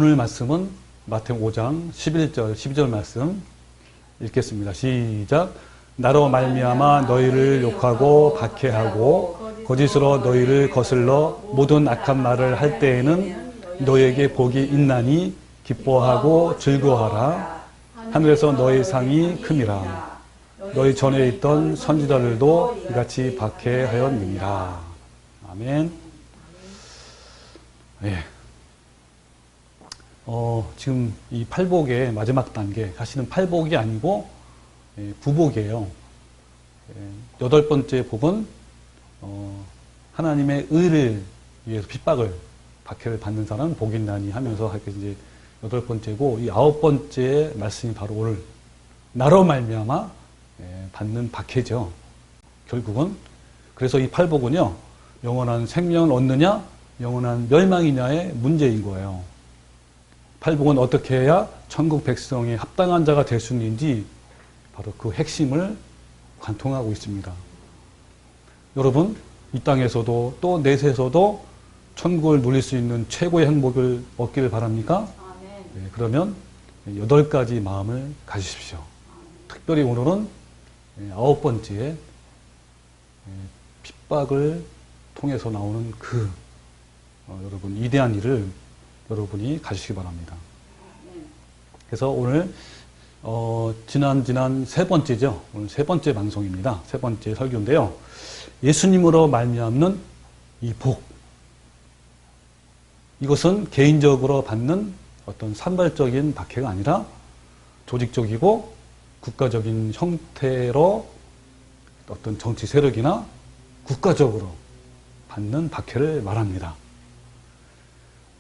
오늘 말씀은 마태복음 5장 11절, 12절 말씀 읽겠습니다. 시작. 나로 말미암아 너희를 욕하고 박해하고 거짓으로 너희를 거슬러 모든 악한 말을 할 때에는 너희에게 복이 있나니 기뻐하고 즐거워하라. 하늘에서 너희 상이 큼이라. 너희 전에 있던 선지자들도 이같이 박해하였느니라. 아멘. 예. 지금 이 팔복의 마지막 단계, 사실은 팔복이 아니고 부복이에요. 8번째 복은 하나님의 의를 위해서 핍박을, 박해를 받는 사람은 복이 있나니 하면서 이제 8번째고, 이 9번째 말씀이 바로 오늘 나로 말미암아 받는 박해죠. 결국은. 그래서 이 팔복은요, 영원한 생명을 얻느냐 영원한 멸망이냐의 문제인 거예요. 팔복은 어떻게 해야 천국 백성에 합당한 자가 될 수 있는지 바로 그 핵심을 관통하고 있습니다. 여러분, 이 땅에서도 또 내세에서도 천국을 누릴 수 있는 최고의 행복을 얻기를 바랍니까? 네, 그러면 8가지 마음을 가지십시오. 특별히 오늘은 9번째 핍박을 통해서 나오는 그 여러분 위대한 일을 여러분이 가지시기 바랍니다. 그래서 오늘 지난 3번째죠. 오늘 3번째 방송입니다. 3번째 설교인데요. 예수님으로 말미암는 이 복, 이것은 개인적으로 받는 어떤 산발적인 박해가 아니라 조직적이고 국가적인 형태로 어떤 정치 세력이나 국가적으로 받는 박해를 말합니다.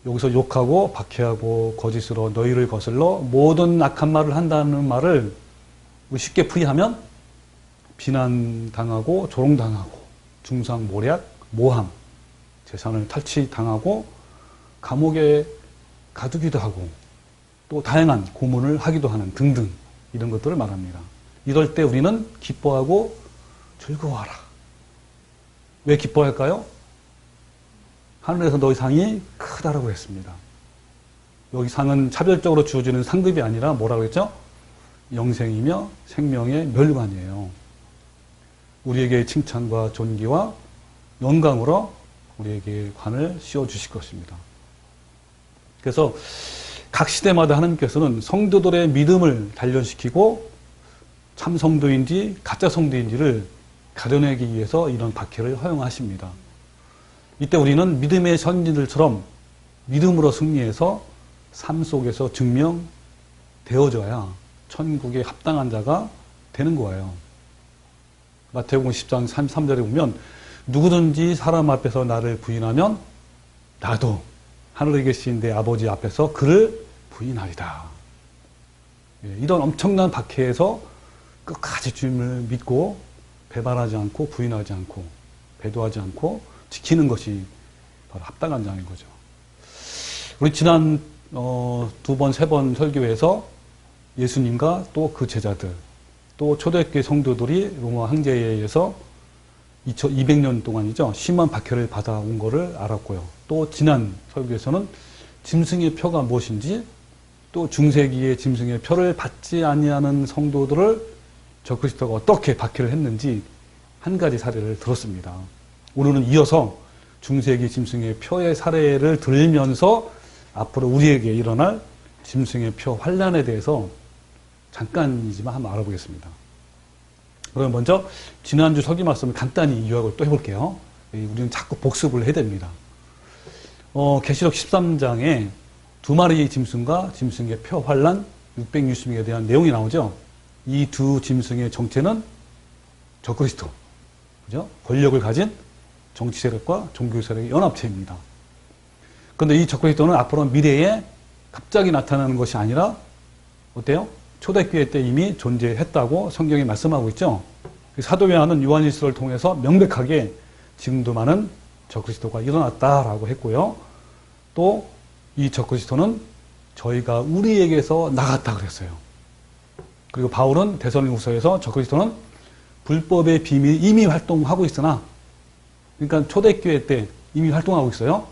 여기서 욕하고 박해하고 거짓으로 너희를 거슬러 모든 악한 말을 한다는 말을 쉽게 풀이하면 비난당하고 조롱당하고 중상모략, 모함, 재산을 탈취당하고 감옥에 가두기도 하고 또 다양한 고문을 하기도 하는 등등 이런 것들을 말합니다. 이럴 때 우리는 기뻐하고 즐거워하라. 왜 기뻐할까요? 하늘에서 너희 상이 크다라고 했습니다. 여기 상은 차별적으로 주어지는 상급이 아니라 뭐라고 했죠? 영생이며 생명의 멸관이에요. 우리에게 칭찬과 존귀와 영광으로 우리에게 관을 씌워주실 것입니다. 그래서 각 시대마다 하나님께서는 성도들의 믿음을 단련시키고 참 성도인지 가짜 성도인지를 가려내기 위해서 이런 박해를 허용하십니다. 이때 우리는 믿음의 선진들처럼 믿음으로 승리해서 삶 속에서 증명되어져야 천국에 합당한 자가 되는 거예요. 마태복음 10장 33절에 보면 누구든지 사람 앞에서 나를 부인하면 나도 하늘에 계신 내 아버지 앞에서 그를 부인하리다. 이런 엄청난 박해에서 끝까지 주님을 믿고 배반하지 않고 부인하지 않고 배도하지 않고 지키는 것이 바로 합당한 자인 거죠. 우리 지난 2번, 3번 설교에서 예수님과 또 그 제자들, 또 초대교회 성도들이 로마 황제에 의해서 200년 동안이죠. 심한 박해를 받아온 것을 알았고요. 또 지난 설교에서는 짐승의 표가 무엇인지, 또 중세기의 짐승의 표를 받지 아니하는 성도들을 적그리스도가 어떻게 박해를 했는지 한 가지 사례를 들었습니다. 오늘은 이어서 중세기 짐승의 표의 사례를 들면서 앞으로 우리에게 일어날 짐승의 표 환난에 대해서 잠깐이지만 한번 알아보겠습니다. 그럼 먼저 지난주 설교 말씀을 간단히 요약을 또 해볼게요. 우리는 자꾸 복습을 해야 됩니다. 계시록 13장에 2마리의 짐승과 짐승의 표 환난 660명에 대한 내용이 나오죠. 이 두 짐승의 정체는 적그리스도, 그죠? 권력을 가진 정치 세력과 종교 세력의 연합체입니다. 그런데 이 적그리스도는 앞으로 미래에 갑자기 나타나는 것이 아니라 어때요? 초대교회 때 이미 존재했다고 성경이 말씀하고 있죠. 사도 요한은 요한일서를 통해서 명백하게 지금도 많은 적그리스도가 일어났다라고 했고요. 또 이 적그리스도는 저희가 우리에게서 나갔다 그랬어요. 그리고 바울은 데살로니가후서에서 적그리스도는 불법의 비밀이 이미 활동하고 있으나, 그러니까 초대교회 때 이미 활동하고 있어요.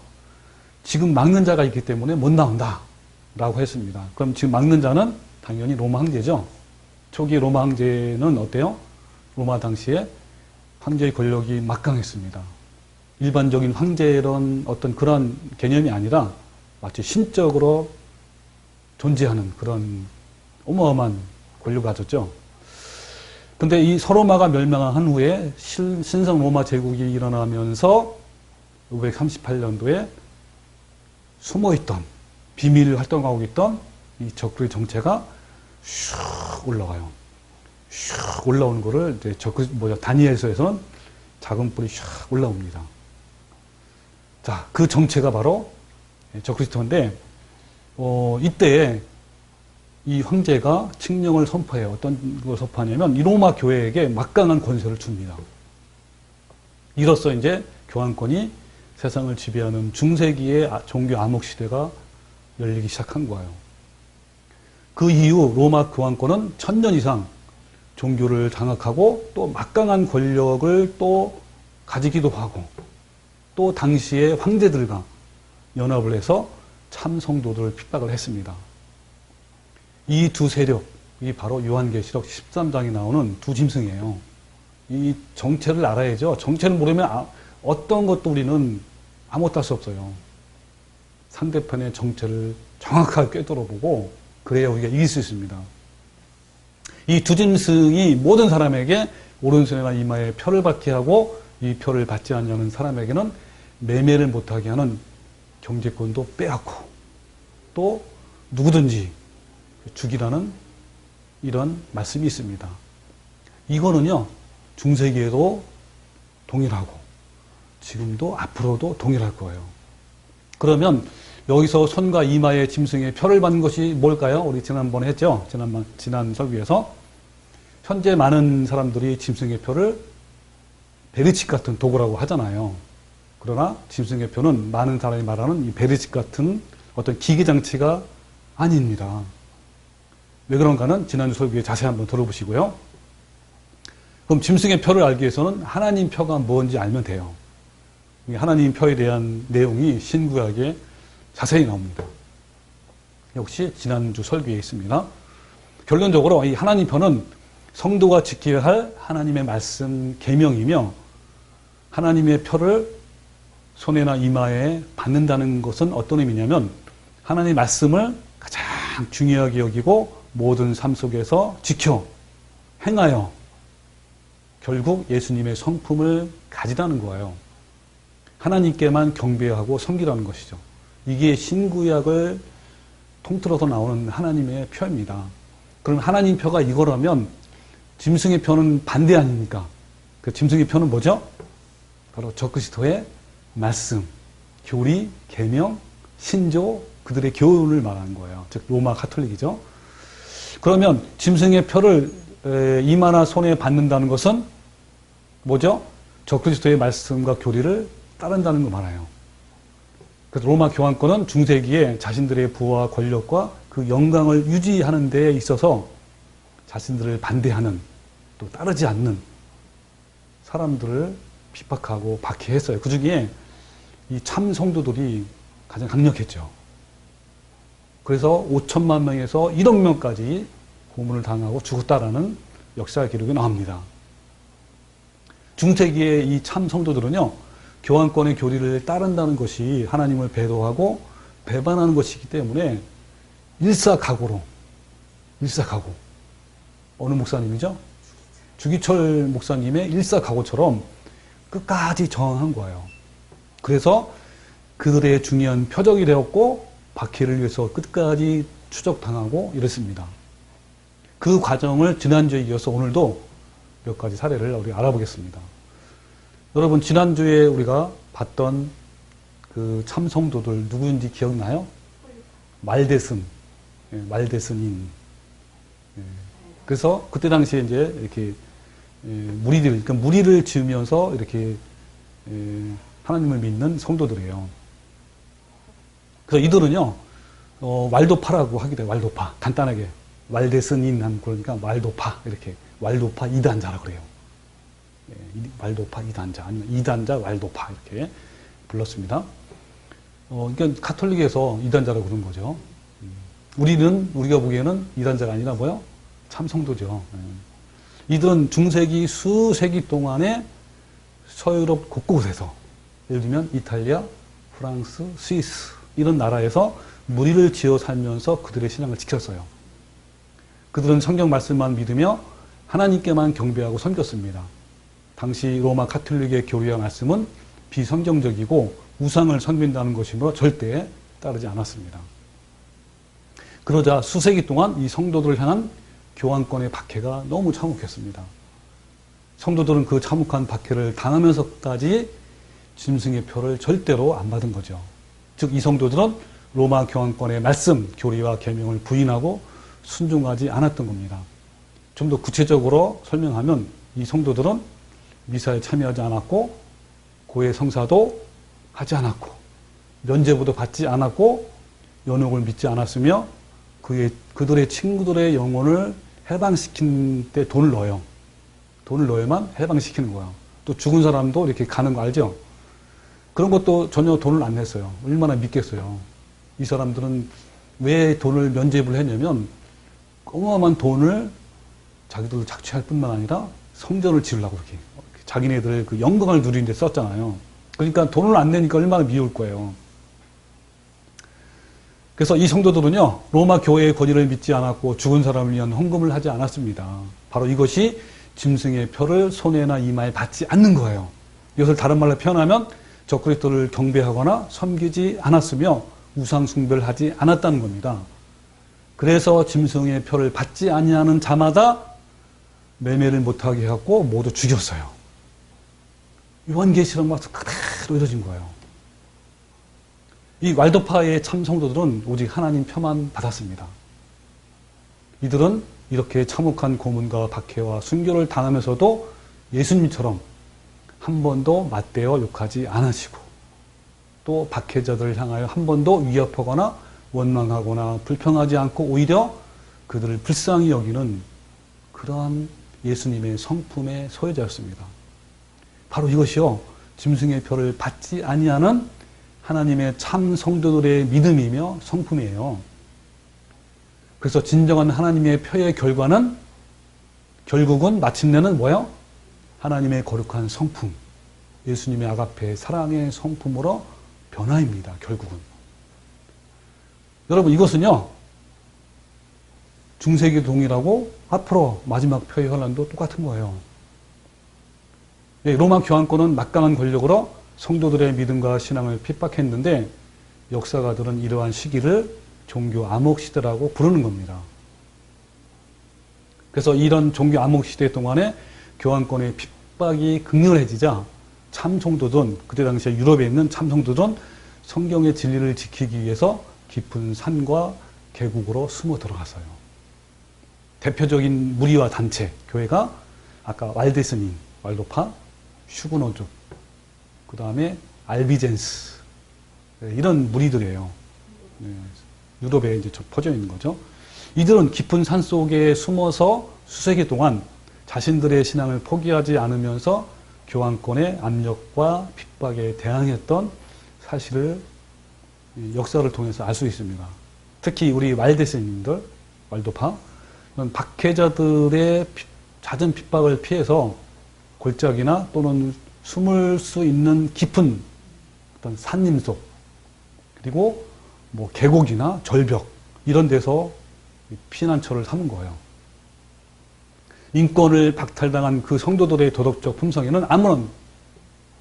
지금 막는 자가 있기 때문에 못 나온다. 라고 했습니다. 그럼 지금 막는 자는 당연히 로마 황제죠. 초기 로마 황제는 어때요? 로마 당시에 황제의 권력이 막강했습니다. 일반적인 황제런 어떤 그런 개념이 아니라 마치 신적으로 존재하는 그런 어마어마한 권력을 가졌죠. 근데 이 서로마가 멸망한 후에 신성 로마 제국이 일어나면서 538년도에 숨어있던 비밀 활동하고 있던 이 적그리 정체가 슉 올라가요. 슉 올라오는 거를 이제 다니엘서에서는 작은 뿔이 슉 올라옵니다. 자, 그 정체가 바로 적그리스도인데, 이때 이 황제가 칙령을 선포해요. 어떤 걸 선포하냐면, 이 로마 교회에게 막강한 권세를 줍니다. 이로써 이제 교황권이 세상을 지배하는 중세기의 종교 암흑 시대가 열리기 시작한 거예요. 그 이후 로마 교황권은 1000년 이상 종교를 장악하고 또 막강한 권력을 또 가지기도 하고 또 당시의 황제들과 연합을 해서 참 성도들을 핍박을 했습니다. 이 두 세력이 바로 요한계시록 13장에 나오는 두 짐승이에요. 이 정체를 알아야죠. 정체를 모르면 어떤 것도 우리는 아무것도 할 수 없어요. 상대편의 정체를 정확하게 꿰뚫어보고 그래야 우리가 이길 수 있습니다. 이 두 짐승이 모든 사람에게 오른손이나 이마에 표를 받게 하고 이 표를 받지 않는 사람에게는 매매를 못하게 하는 경제권도 빼앗고 또 누구든지 죽이라는 이런 말씀이 있습니다. 이거는요, 중세기에도 동일하고 지금도 앞으로도 동일할 거예요. 그러면 여기서 손과 이마에 짐승의 표를 받는 것이 뭘까요? 우리 지난번에 했죠? 지난 설교에서. 현재 많은 사람들이 짐승의 표를 베르칙 같은 도구라고 하잖아요. 그러나 짐승의 표는 많은 사람이 말하는 이 베르칙 같은 어떤 기계장치가 아닙니다. 왜 그런가는 지난주 설교에 자세히 한번 들어보시고요. 그럼 짐승의 표를 알기 위해서는 하나님 표가 뭔지 알면 돼요. 하나님 표에 대한 내용이 신구약에 자세히 나옵니다. 역시 지난주 설교에 있습니다. 결론적으로 이 하나님 표는 성도가 지켜야 할 하나님의 말씀 계명이며 하나님의 표를 손에나 이마에 받는다는 것은 어떤 의미냐면 하나님의 말씀을 가장 중요하게 여기고 모든 삶 속에서 지켜 행하여 결국 예수님의 성품을 가지라는 거예요. 하나님께만 경배하고 섬기라는 것이죠. 이게 신구약을 통틀어서 나오는 하나님의 표입니다. 그럼 하나님 표가 이거라면 짐승의 표는 반대 아닙니까? 그 짐승의 표는 뭐죠? 바로 적그리스도의 말씀, 교리, 계명, 신조, 그들의 교훈을 말하는 거예요. 즉 로마 가톨릭이죠. 그러면 짐승의 표를 이마나 손에 받는다는 것은 뭐죠? 적그리스도의 말씀과 교리를 따른다는 거 말아요. 그래서 로마 교황권은 중세기에 자신들의 부와 권력과 그 영광을 유지하는 데 있어서 자신들을 반대하는 또 따르지 않는 사람들을 핍박하고 박해했어요. 그 중에 이 참 성도들이 가장 강력했죠. 그래서 5천만 명에서 1억 명까지 고문을 당하고 죽었다라는 역사 기록이 나옵니다. 중세기의 이 참 성도들은요, 교황권의 교리를 따른다는 것이 하나님을 배도하고 배반하는 것이기 때문에 일사각오로, 어느 목사님이죠? 주기철 목사님의 일사각오처럼 끝까지 저항한 거예요. 그래서 그들의 중요한 표적이 되었고 박해를 위해서 끝까지 추적당하고 이랬습니다. 그 과정을 지난주에 이어서 오늘도 몇 가지 사례를 우리 알아보겠습니다. 여러분 지난주에 우리가 봤던 그 참성도들 누구인지 기억나요? 말대슨, 말대슨인. 그래서 그때 당시에 이제 이렇게 그러니까 무리를 지으면서 이렇게 하나님을 믿는 성도들이에요. 그래서 이들은요, 왈도파라고 하게 돼요. 왈도파. 간단하게. 말대슨인 그러니까 왈도파. 이렇게. 왈도파 이단자라 그래요. 왈도파 이단자. 아니면 이단자 왈도파. 이렇게 불렀습니다. 그러니까 카톨릭에서 이단자라고 그런 거죠. 우리가 보기에는 이단자가 아니라 뭐요? 참 성도죠. 이들은 중세기 수세기 동안에 서유럽 곳곳에서 예를 들면 이탈리아, 프랑스, 스위스 이런 나라에서 무리를 지어 살면서 그들의 신앙을 지켰어요. 그들은 성경 말씀만 믿으며 하나님께만 경배하고 섬겼습니다. 당시 로마 가톨릭의 교리와 말씀은 비성경적이고 우상을 섬긴다는 것이므로 절대 따르지 않았습니다. 그러자 수세기 동안 이 성도들을 향한 교황권의 박해가 너무 참혹했습니다. 성도들은 그 참혹한 박해를 당하면서까지 짐승의 표를 절대로 안 받은 거죠. 즉 이 성도들은 로마 교황권의 말씀, 교리와 계명을 부인하고 순종하지 않았던 겁니다. 좀 더 구체적으로 설명하면 이 성도들은 미사에 참여하지 않았고 고해 성사도 하지 않았고 면죄부도 받지 않았고 연옥을 믿지 않았으며 그들의 친구들의 영혼을 해방시키는 데 돈을 넣어요. 돈을 넣어야만 해방시키는 거야. 또 죽은 사람도 이렇게 가는 거 알죠? 그런 것도 전혀 돈을 안 냈어요. 얼마나 믿겠어요. 이 사람들은 왜 돈을 면죄부를 했냐면 어마어마한 돈을 자기들도 착취할 뿐만 아니라 성전을 지으려고 그렇게 자기네들 그 영광을 누리는 데 썼잖아요. 그러니까 돈을 안 내니까 얼마나 미울 거예요. 그래서 이 성도들은요, 로마 교회의 권위를 믿지 않았고 죽은 사람을 위한 헌금을 하지 않았습니다. 바로 이것이 짐승의 표를 손에나 이마에 받지 않는 거예요. 이것을 다른 말로 표현하면 적그리스도를 경배하거나 섬기지 않았으며 우상 숭배를 하지 않았다는 겁니다. 그래서 짐승의 표를 받지 아니하는 자마다 매매를 못하게 하고 모두 죽였어요. 요한계시록 말씀 그대로 이루어진 거예요. 이 왈도파의 참 성도들은 오직 하나님 표만 받았습니다. 이들은 이렇게 참혹한 고문과 박해와 순교를 당하면서도 예수님처럼 한 번도 맞대어 욕하지 않으시고 또 박해자들을 향하여 한 번도 위협하거나 원망하거나 불평하지 않고 오히려 그들을 불쌍히 여기는 그러한 예수님의 성품의 소유자였습니다. 바로 이것이요, 짐승의 표를 받지 아니하는 하나님의 참 성도들의 믿음이며 성품이에요. 그래서 진정한 하나님의 표의 결과는 결국은 마침내는 뭐예요? 하나님의 거룩한 성품, 예수님의 아가페 사랑의 성품으로 변화입니다. 결국은. 여러분 이것은요, 중세기 동일하고 앞으로 마지막 표의 혼란도 똑같은 거예요. 로마 교황권은 막강한 권력으로 성도들의 믿음과 신앙을 핍박했는데 역사가들은 이러한 시기를 종교 암흑 시대라고 부르는 겁니다. 그래서 이런 종교 암흑 시대 동안에 교황권의 핍박이 극렬해지자 참 성도들은, 그때 당시에 유럽에 있는 참 성도들은 성경의 진리를 지키기 위해서 깊은 산과 계곡으로 숨어 들어갔어요. 대표적인 무리와 단체, 교회가 아까 왈데스닌, 왈도파, 슈그노족, 그 다음에 알비젠스, 이런 무리들이에요. 유럽에 이제 퍼져 있는 거죠. 이들은 깊은 산 속에 숨어서 수세기 동안 자신들의 신앙을 포기하지 않으면서 교황권의 압력과 핍박에 대항했던 사실을 역사를 통해서 알 수 있습니다. 특히 우리 왈데스님들, 왈도파, 박해자들의 잦은 핍박을 피해서 골짜기나 또는 숨을 수 있는 깊은 어떤 산림 속, 그리고 뭐 계곡이나 절벽, 이런 데서 피난처를 삼은 거예요. 인권을 박탈당한 그 성도들의 도덕적 품성에는 아무런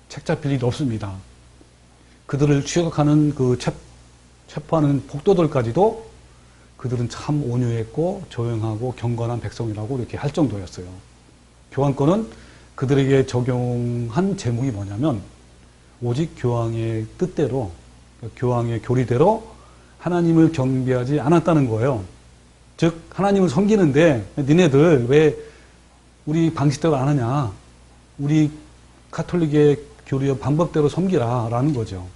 책 잡힐 일이 없습니다. 그들을 추격하는 체포하는 복도들까지도 그들은 참 온유했고 조용하고 경건한 백성이라고 이렇게 할 정도였어요. 교황권은 그들에게 적용한 제목이 뭐냐면 오직 교황의 뜻대로, 교황의 교리대로 하나님을 경배하지 않았다는 거예요. 즉 하나님을 섬기는데 니네들 왜 우리 방식대로 안 하냐, 우리 가톨릭의 교리의 방법대로 섬기라 라는 거죠.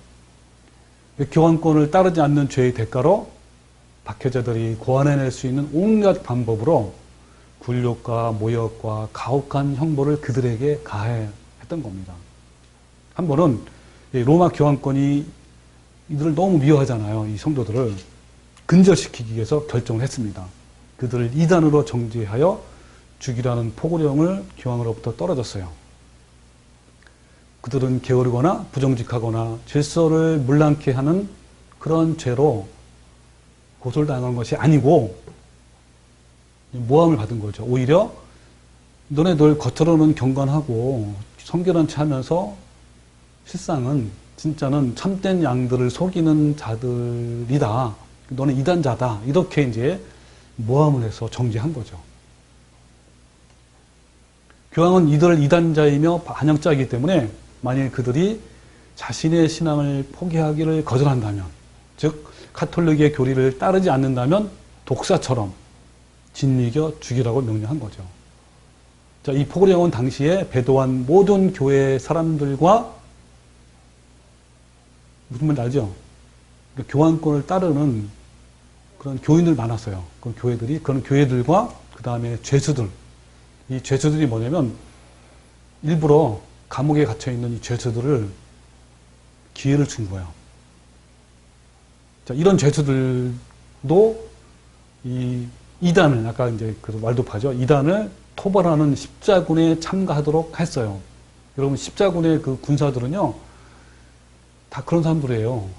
교황권을 따르지 않는 죄의 대가로 박해자들이 고안해낼 수 있는 온갖 방법으로 굴욕과 모욕과 가혹한 형벌을 그들에게 가해했던 겁니다. 한 번은 로마 교황권이 이들을 너무 미워하잖아요. 이 성도들을. 근절시키기 위해서 결정을 했습니다. 그들을 이단으로 정죄하여 죽이라는 포고령을 교황으로부터 떨어졌어요. 그들은 게으르거나 부정직하거나 질서를 물랑케 하는 그런 죄로 고소당한 것이 아니고 모함을 받은 거죠. 오히려 너네들 겉으로는 경건하고 성결한 체 하면서 실상은 진짜는 참된 양들을 속이는 자들이다. 너는 이단자다. 이렇게 이제 모함을 해서 정죄한 거죠. 교황은 이들을 이단자이며 반역자이기 때문에 만일 그들이 자신의 신앙을 포기하기를 거절한다면, 즉 가톨릭의 교리를 따르지 않는다면 독사처럼 짓이겨 죽이라고 명령한 거죠. 자, 이 포고령은 당시에 배도한 모든 교회 사람들과 무슨 말인지 알죠? 그러니까 교황권을 따르는 그런 교인들 많았어요. 그런 교회들과 그 다음에 죄수들. 이 죄수들이 뭐냐면 일부러 감옥에 갇혀 있는 이 죄수들을 기회를 준 거예요. 자, 이런 죄수들도 이 이단을 아까 이제 그 왈도파죠. 이단을 토벌하는 십자군에 참가하도록 했어요. 여러분 십자군의 그 군사들은요 다 그런 사람들이에요.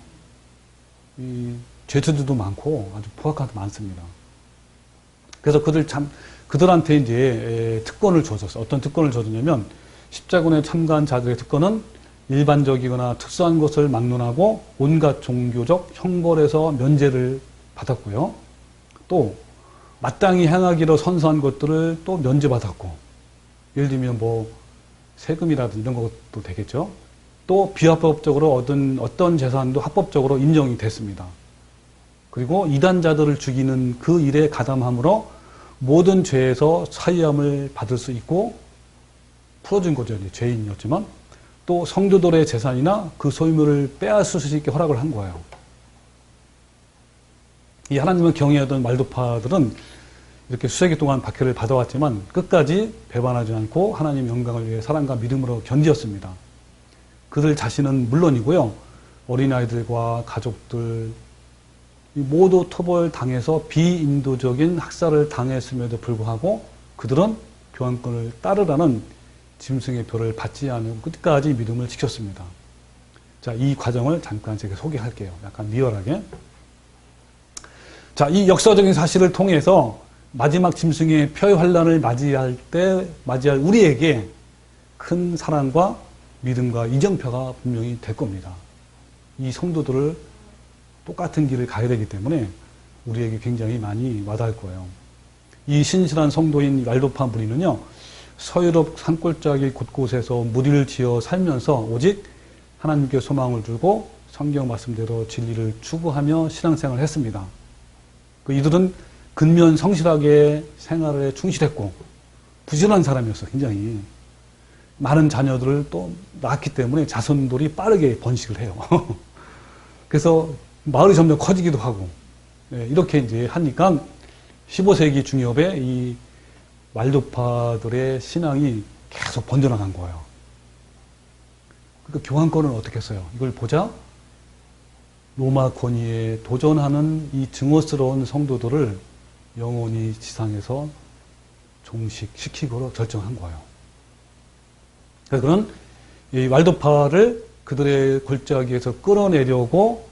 이 죄수들도 많고 아주 포악한 도 많습니다. 그래서 그들한테 이제 특권을 줬었어요. 어떤 특권을 줬냐면 십자군에 참가한 자들의 특권은 일반적이거나 특수한 것을 막론하고 온갖 종교적 형벌에서 면제를 받았고요. 또 마땅히 행하기로 선서한 것들을 또 면제받았고, 예를 들면 뭐 세금이라든지 이런 것도 되겠죠. 또 비합법적으로 얻은 어떤 재산도 합법적으로 인정이 됐습니다. 그리고 이단자들을 죽이는 그 일에 가담함으로 모든 죄에서 사유함을 받을 수 있고 풀어준 거죠. 이제 죄인이었지만 또 성도들의 재산이나 그 소유물을 빼앗을 수 있게 허락을 한 거예요. 이 하나님을 경외하던 말도파들은 이렇게 수세기 동안 박해를 받아왔지만 끝까지 배반하지 않고 하나님의 영광을 위해 사랑과 믿음으로 견디었습니다. 그들 자신은 물론이고요. 어린아이들과 가족들 모두 토벌당해서 비인도적인 학살을 당했음에도 불구하고 그들은 교황권을 따르라는 짐승의 표를 받지 않고 끝까지 믿음을 지켰습니다. 자, 이 과정을 잠깐 제가 소개할게요. 약간 리얼하게. 자, 이 역사적인 사실을 통해서 마지막 짐승의 표의 환란을 맞이할 우리에게 큰 사랑과 믿음과 이정표가 분명히 될 겁니다. 이 성도들을 똑같은 길을 가야 되기 때문에 우리에게 굉장히 많이 와닿을 거예요. 이 신실한 성도인 왈도파 무리는요, 서유럽 산골짜기 곳곳에서 무리를 지어 살면서 오직 하나님께 소망을 두고 성경 말씀대로 진리를 추구하며 신앙생활을 했습니다. 이들은 근면 성실하게 생활에 충실했고 부지런한 사람이었어요. 굉장히 많은 자녀들을 또 낳았기 때문에 자손들이 빠르게 번식을 해요. 그래서 마을이 점점 커지기도 하고 이렇게 이제 하니까 15세기 중엽에 이 왈도파들의 신앙이 계속 번져나간 거예요. 그러니까 교황권은 어떻게 했어요? 이걸 보자 로마 권위에 도전하는 이 증오스러운 성도들을 영원히 지상에서 종식시키기로 결정한 거예요. 그래서 그는 이 왈도파를 그들의 골짜기에서 끌어내려고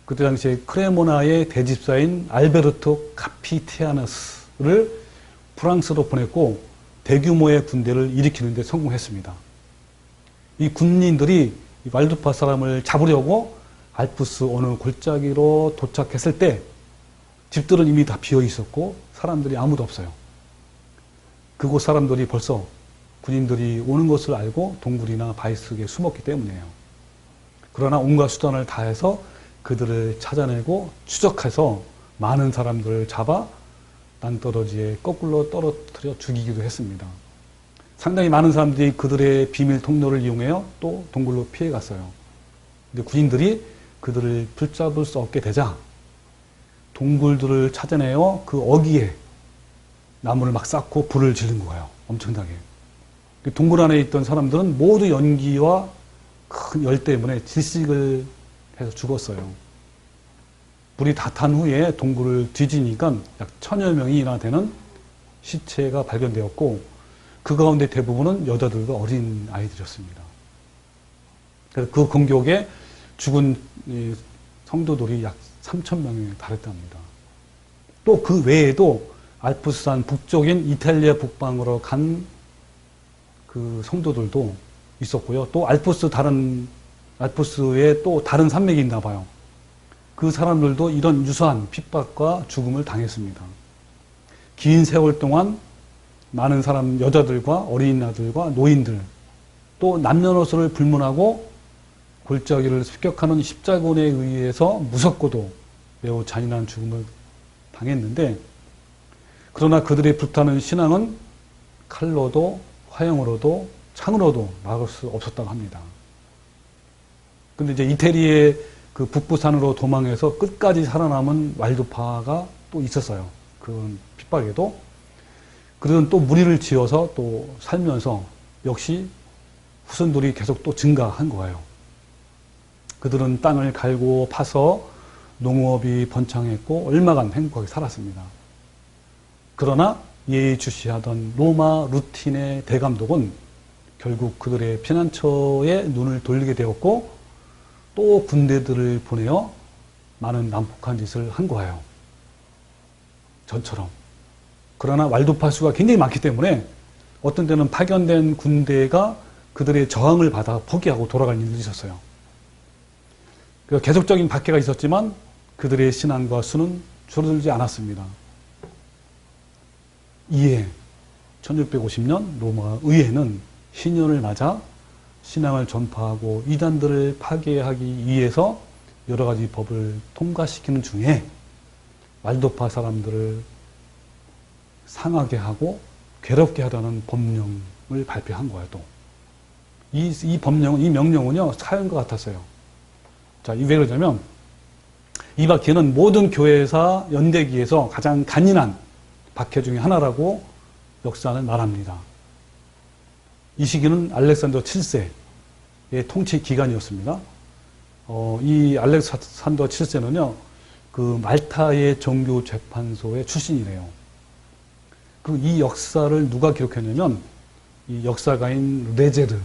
그때 당시에 크레모나의 대집사인 알베르토 카피티아누스를 프랑스로 보냈고 대규모의 군대를 일으키는 데 성공했습니다. 이 군인들이 이 왈도파 사람을 잡으려고 알프스 어느 골짜기로 도착했을 때 집들은 이미 다 비어 있었고 사람들이 아무도 없어요. 그곳 사람들이 벌써 군인들이 오는 것을 알고 동굴이나 바위 속에 숨었기 때문이에요. 그러나 온갖 수단을 다해서 그들을 찾아내고 추적해서 많은 사람들을 잡아 낭떠러지에 거꾸로 떨어뜨려 죽이기도 했습니다. 상당히 많은 사람들이 그들의 비밀 통로를 이용해요. 또 동굴로 피해갔어요. 근데 군인들이 그들을 붙잡을 수 없게 되자 동굴들을 찾아내어 그 어귀에 나무를 막 쌓고 불을 지른 거예요. 엄청나게. 동굴 안에 있던 사람들은 모두 연기와 큰 열 때문에 질식을 해서 죽었어요. 물이 다 탄 후에 동굴을 뒤지니까 약 1000여 명이나 되는 시체가 발견되었고 그 가운데 대부분은 여자들과 어린 아이들이었습니다. 그래서 그 공격에 죽은 성도들이 약 3000명에 달했답니다. 또 그 외에도 알프스산 북쪽인 이탈리아 북방으로 간 그 성도들도 있었고요. 또 알프스에 또 다른 산맥이 있나 봐요. 그 사람들도 이런 유사한 핍박과 죽음을 당했습니다. 긴 세월 동안 많은 사람, 여자들과 어린아들과 노인들, 또 남녀노소를 불문하고 골짜기를 습격하는 십자군에 의해서 무섭고도 매우 잔인한 죽음을 당했는데, 그러나 그들의 불타는 신앙은 칼로도 화형으로도 창으로도 막을 수 없었다고 합니다. 근데 이제 이태리의 그 북부산으로 도망해서 끝까지 살아남은 왈도파가 또 있었어요. 그런 핍박에도. 그들은 또 무리를 지어서 또 살면서 역시 후손들이 계속 또 증가한 거예요. 그들은 땅을 갈고 파서 농업이 번창했고 얼마간 행복하게 살았습니다. 그러나 예의주시하던 로마 루틴의 대감독은 결국 그들의 피난처에 눈을 돌리게 되었고 또 군대들을 보내어 많은 난폭한 짓을 한 거예요. 전처럼. 그러나 왈도파 수가 굉장히 많기 때문에 어떤 때는 파견된 군대가 그들의 저항을 받아 포기하고 돌아갈 일도 있었어요. 계속적인 박해가 있었지만 그들의 신앙과 수는 줄어들지 않았습니다. 이에 1650년 로마 의회는 신년을 맞아 신앙을 전파하고 이단들을 파괴하기 위해서 여러 가지 법을 통과시키는 중에 왈도파 사람들을 상하게 하고 괴롭게 하라는 법령을 발표한 거예요. 또 이 법령은, 이 명령은요 사형과 같았어요. 자, 왜 그러냐면 이 박해는 모든 교회사 연대기에서 가장 간인한 박해 중에 하나라고 역사는 말합니다. 이 시기는 알렉산더 7세의 통치 기간이었습니다. 이 알렉산더 7세는요, 그 말타의 정교 재판소의 출신이래요. 그 이 역사를 누가 기록했냐면 이 역사가인 레제르,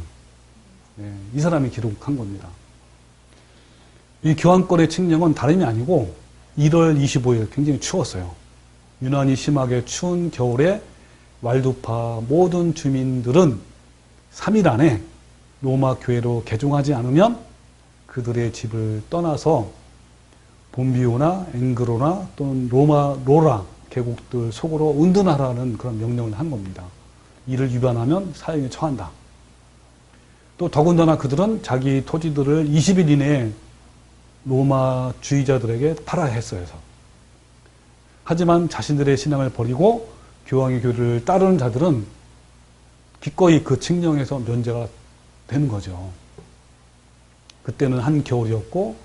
이 사람이 기록한 겁니다. 이 교황권의 칙령은 다름이 아니고 1월 25일 굉장히 추웠어요. 유난히 심하게 추운 겨울에 왈도파 모든 주민들은 3일 안에 로마 교회로 개종하지 않으면 그들의 집을 떠나서 봄비오나 앵그로나 또는 로라 계곡들 속으로 운둔하라는 그런 명령을 한 겁니다. 이를 위반하면 사형에 처한다. 또 더군다나 그들은 자기 토지들을 20일 이내에 로마 주의자들에게 팔아야 했어요. 하지만 자신들의 신앙을 버리고 교황의 교리를 따르는 자들은 기꺼이 그 칙령에서 면제가 되는 거죠. 그때는 한겨울이었고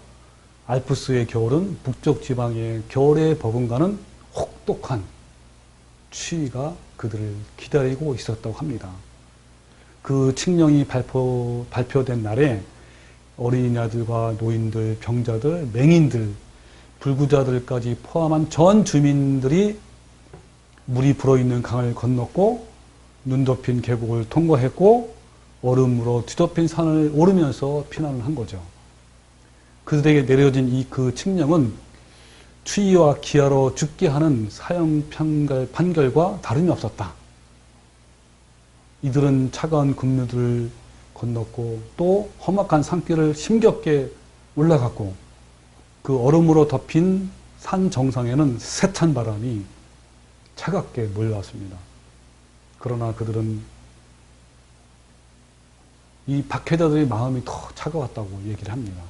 알프스의 겨울은 북쪽 지방의 겨울의 버금가는 혹독한 추위가 그들을 기다리고 있었다고 합니다. 그 칙령이 발표된 날에 어린이들과 노인들, 병자들, 맹인들, 불구자들까지 포함한 전 주민들이 물이 불어있는 강을 건넜고 눈 덮인 계곡을 통과했고 얼음으로 뒤덮인 산을 오르면서 피난을 한 거죠. 그들에게 내려진 이 그 칙령은 추위와 기아로 죽게 하는 사형 판결과 다름이 없었다. 이들은 차가운 급류들을 건넜고 또 험악한 산길을 힘겹게 올라갔고 그 얼음으로 덮인 산 정상에는 세찬 바람이 차갑게 몰려왔습니다. 그러나 그들은 이 박해자들의 마음이 더 차가웠다고 얘기를 합니다.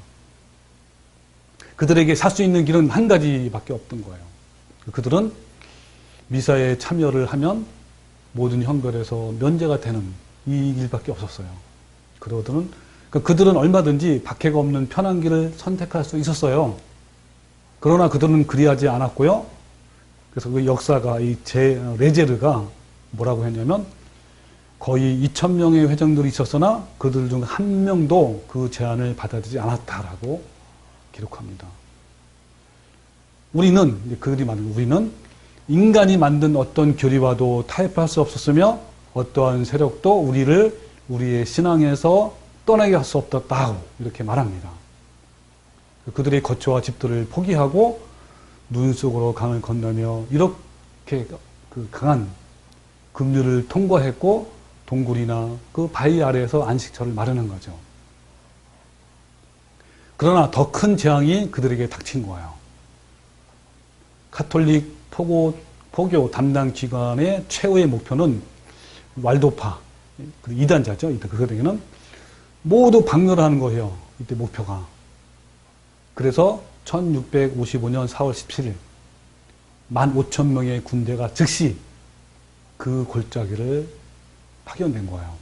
그들에게 살 수 있는 길은 한 가지밖에 없던 거예요. 그들은 미사에 참여를 하면 모든 형벌에서 면제가 되는 이 일밖에 없었어요. 그들은 얼마든지 박해가 없는 편한 길을 선택할 수 있었어요. 그러나 그들은 그리하지 않았고요. 그래서 그 역사가 레제르가 뭐라고 했냐면 거의 2000명의 회장들이 있었으나 그들 중 한 명도 그 제안을 받아들이지 않았다라고 기록합니다. 그들이 말하는 우리는 인간이 만든 어떤 교리와도 타협할 수 없었으며 어떠한 세력도 우리의 신앙에서 떠나게 할 수 없었다고 이렇게 말합니다. 그들의 거처와 집들을 포기하고 눈 속으로 강을 건너며 이렇게 그 강한 급류를 통과했고 동굴이나 그 바위 아래에서 안식처를 마련한 거죠. 그러나 더 큰 재앙이 그들에게 닥친 거예요. 가톨릭 포교 담당 기관의 최후의 목표는 왈도파, 그 이단자죠. 이때 그들에게는 모두 박멸하는 거예요. 이때 목표가. 그래서 1655년 4월 17일 15,000명의 군대가 즉시 그 골짜기를 파견된 거예요.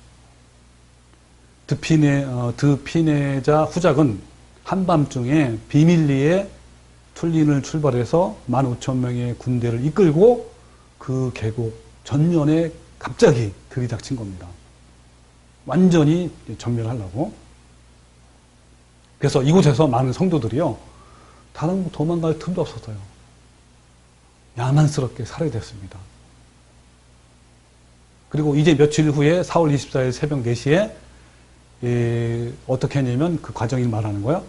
드피네자 후작은 한밤중에 비밀리에 툴린을 출발해서 15,000명의 군대를 이끌고 그 계곡 전면에 갑자기 들이닥친 겁니다. 완전히 전멸하려고. 그래서 이곳에서 많은 성도들이요, 다른 곳 도망갈 틈도 없었어요. 야만스럽게 살해됐습니다. 그리고 이제 며칠 후에 4월 24일 새벽 4시에 어떻게 했냐면 그 과정을 말하는 거예요.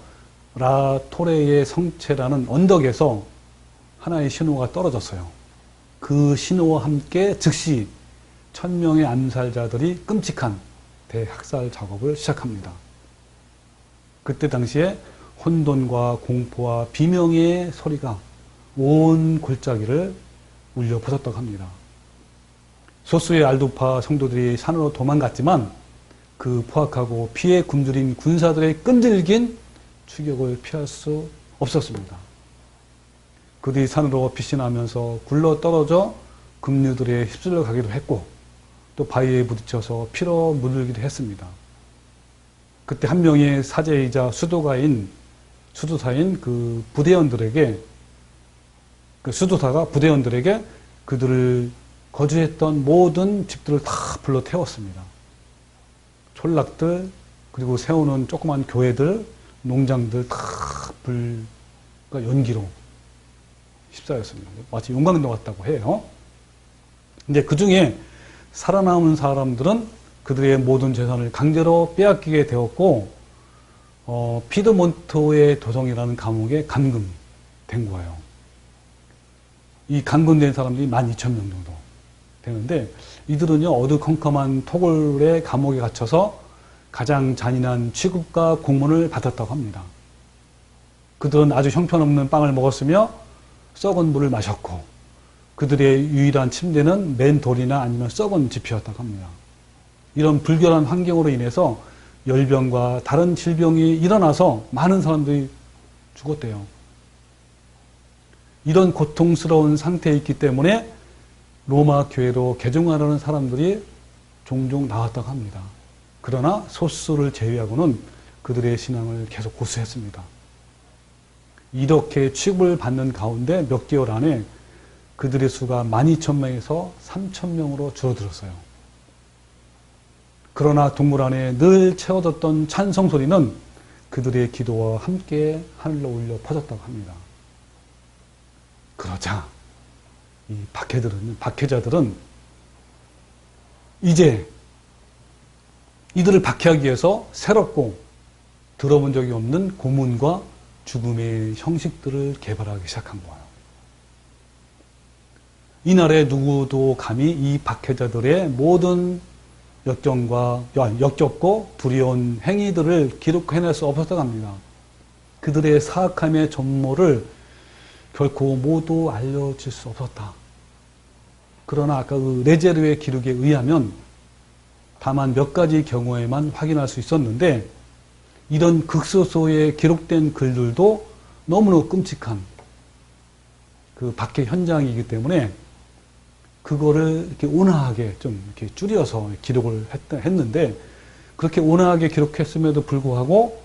라토레의 성체라는 언덕에서 하나의 신호가 떨어졌어요. 그 신호와 함께 즉시 1,000명의 암살자들이 끔찍한 대학살 작업을 시작합니다. 그때 당시에 혼돈과 공포와 비명의 소리가 온 골짜기를 울려 퍼졌다고 합니다. 소수의 알도파 성도들이 산으로 도망갔지만 그 포악하고 피에 굶주린 군사들의 끈질긴 추격을 피할 수 없었습니다. 그들이 산으로 피신하면서 굴러 떨어져 급류들에 휩쓸려 가기도 했고 또 바위에 부딪혀서 피로 물들기도 했습니다. 그때 한 명의 사제이자 수도사인 그 부대원들에게, 그 수도사가 부대원들에게 그들을 거주했던 모든 집들을 다 불러 태웠습니다. 촌락들, 그리고 세우는 조그만 교회들, 농장들 다 불과 연기로 휩싸였습니다. 마치 용광로 같다고 해요. 근데 그 중에 살아남은 사람들은 그들의 모든 재산을 강제로 빼앗기게 되었고, 피드몬트의 도성이라는 감옥에 감금된 거예요. 이 감금된 사람들이 12,000명 정도 되는데, 이들은요, 어두컴컴한 토굴의 감옥에 갇혀서 가장 잔인한 취급과 공문을 받았다고 합니다. 그들은 아주 형편없는 빵을 먹었으며 썩은 물을 마셨고, 그들의 유일한 침대는 맨 돌이나 아니면 썩은 지피였다고 합니다. 이런 불결한 환경으로 인해서 열병과 다른 질병이 일어나서 많은 사람들이 죽었대요. 이런 고통스러운 상태에 있기 때문에 로마 교회로 개종하려는 사람들이 종종 나왔다고 합니다. 그러나 소수를 제외하고는 그들의 신앙을 계속 고수했습니다. 이렇게 취급을 받는 가운데 몇 개월 안에 그들의 수가 12,000명에서 3,000명으로 줄어들었어요. 그러나 동굴 안에 늘 채워졌던 찬송 소리는 그들의 기도와 함께 하늘로 울려 퍼졌다고 합니다. 그러자 이 박해자들은 이제 이들을 박해하기 위해서 새롭고 들어본 적이 없는 고문과 죽음의 형식들을 개발하기 시작한 거예요. 이날에 누구도 감히 이 박해자들의 모든 역겹고 두려운 행위들을 기록해낼 수 없었다고 합니다. 그들의 사악함의 전모를 결코 모두 알려질 수 없었다. 그러나 아까 그 레제르의 기록에 의하면 다만 몇 가지 경우에만 확인할 수 있었는데, 이런 극소소에 기록된 글들도 너무나 끔찍한 그 박해 현장이기 때문에 그거를 이렇게 온화하게 좀 이렇게 줄여서 기록을 했는데, 그렇게 온화하게 기록했음에도 불구하고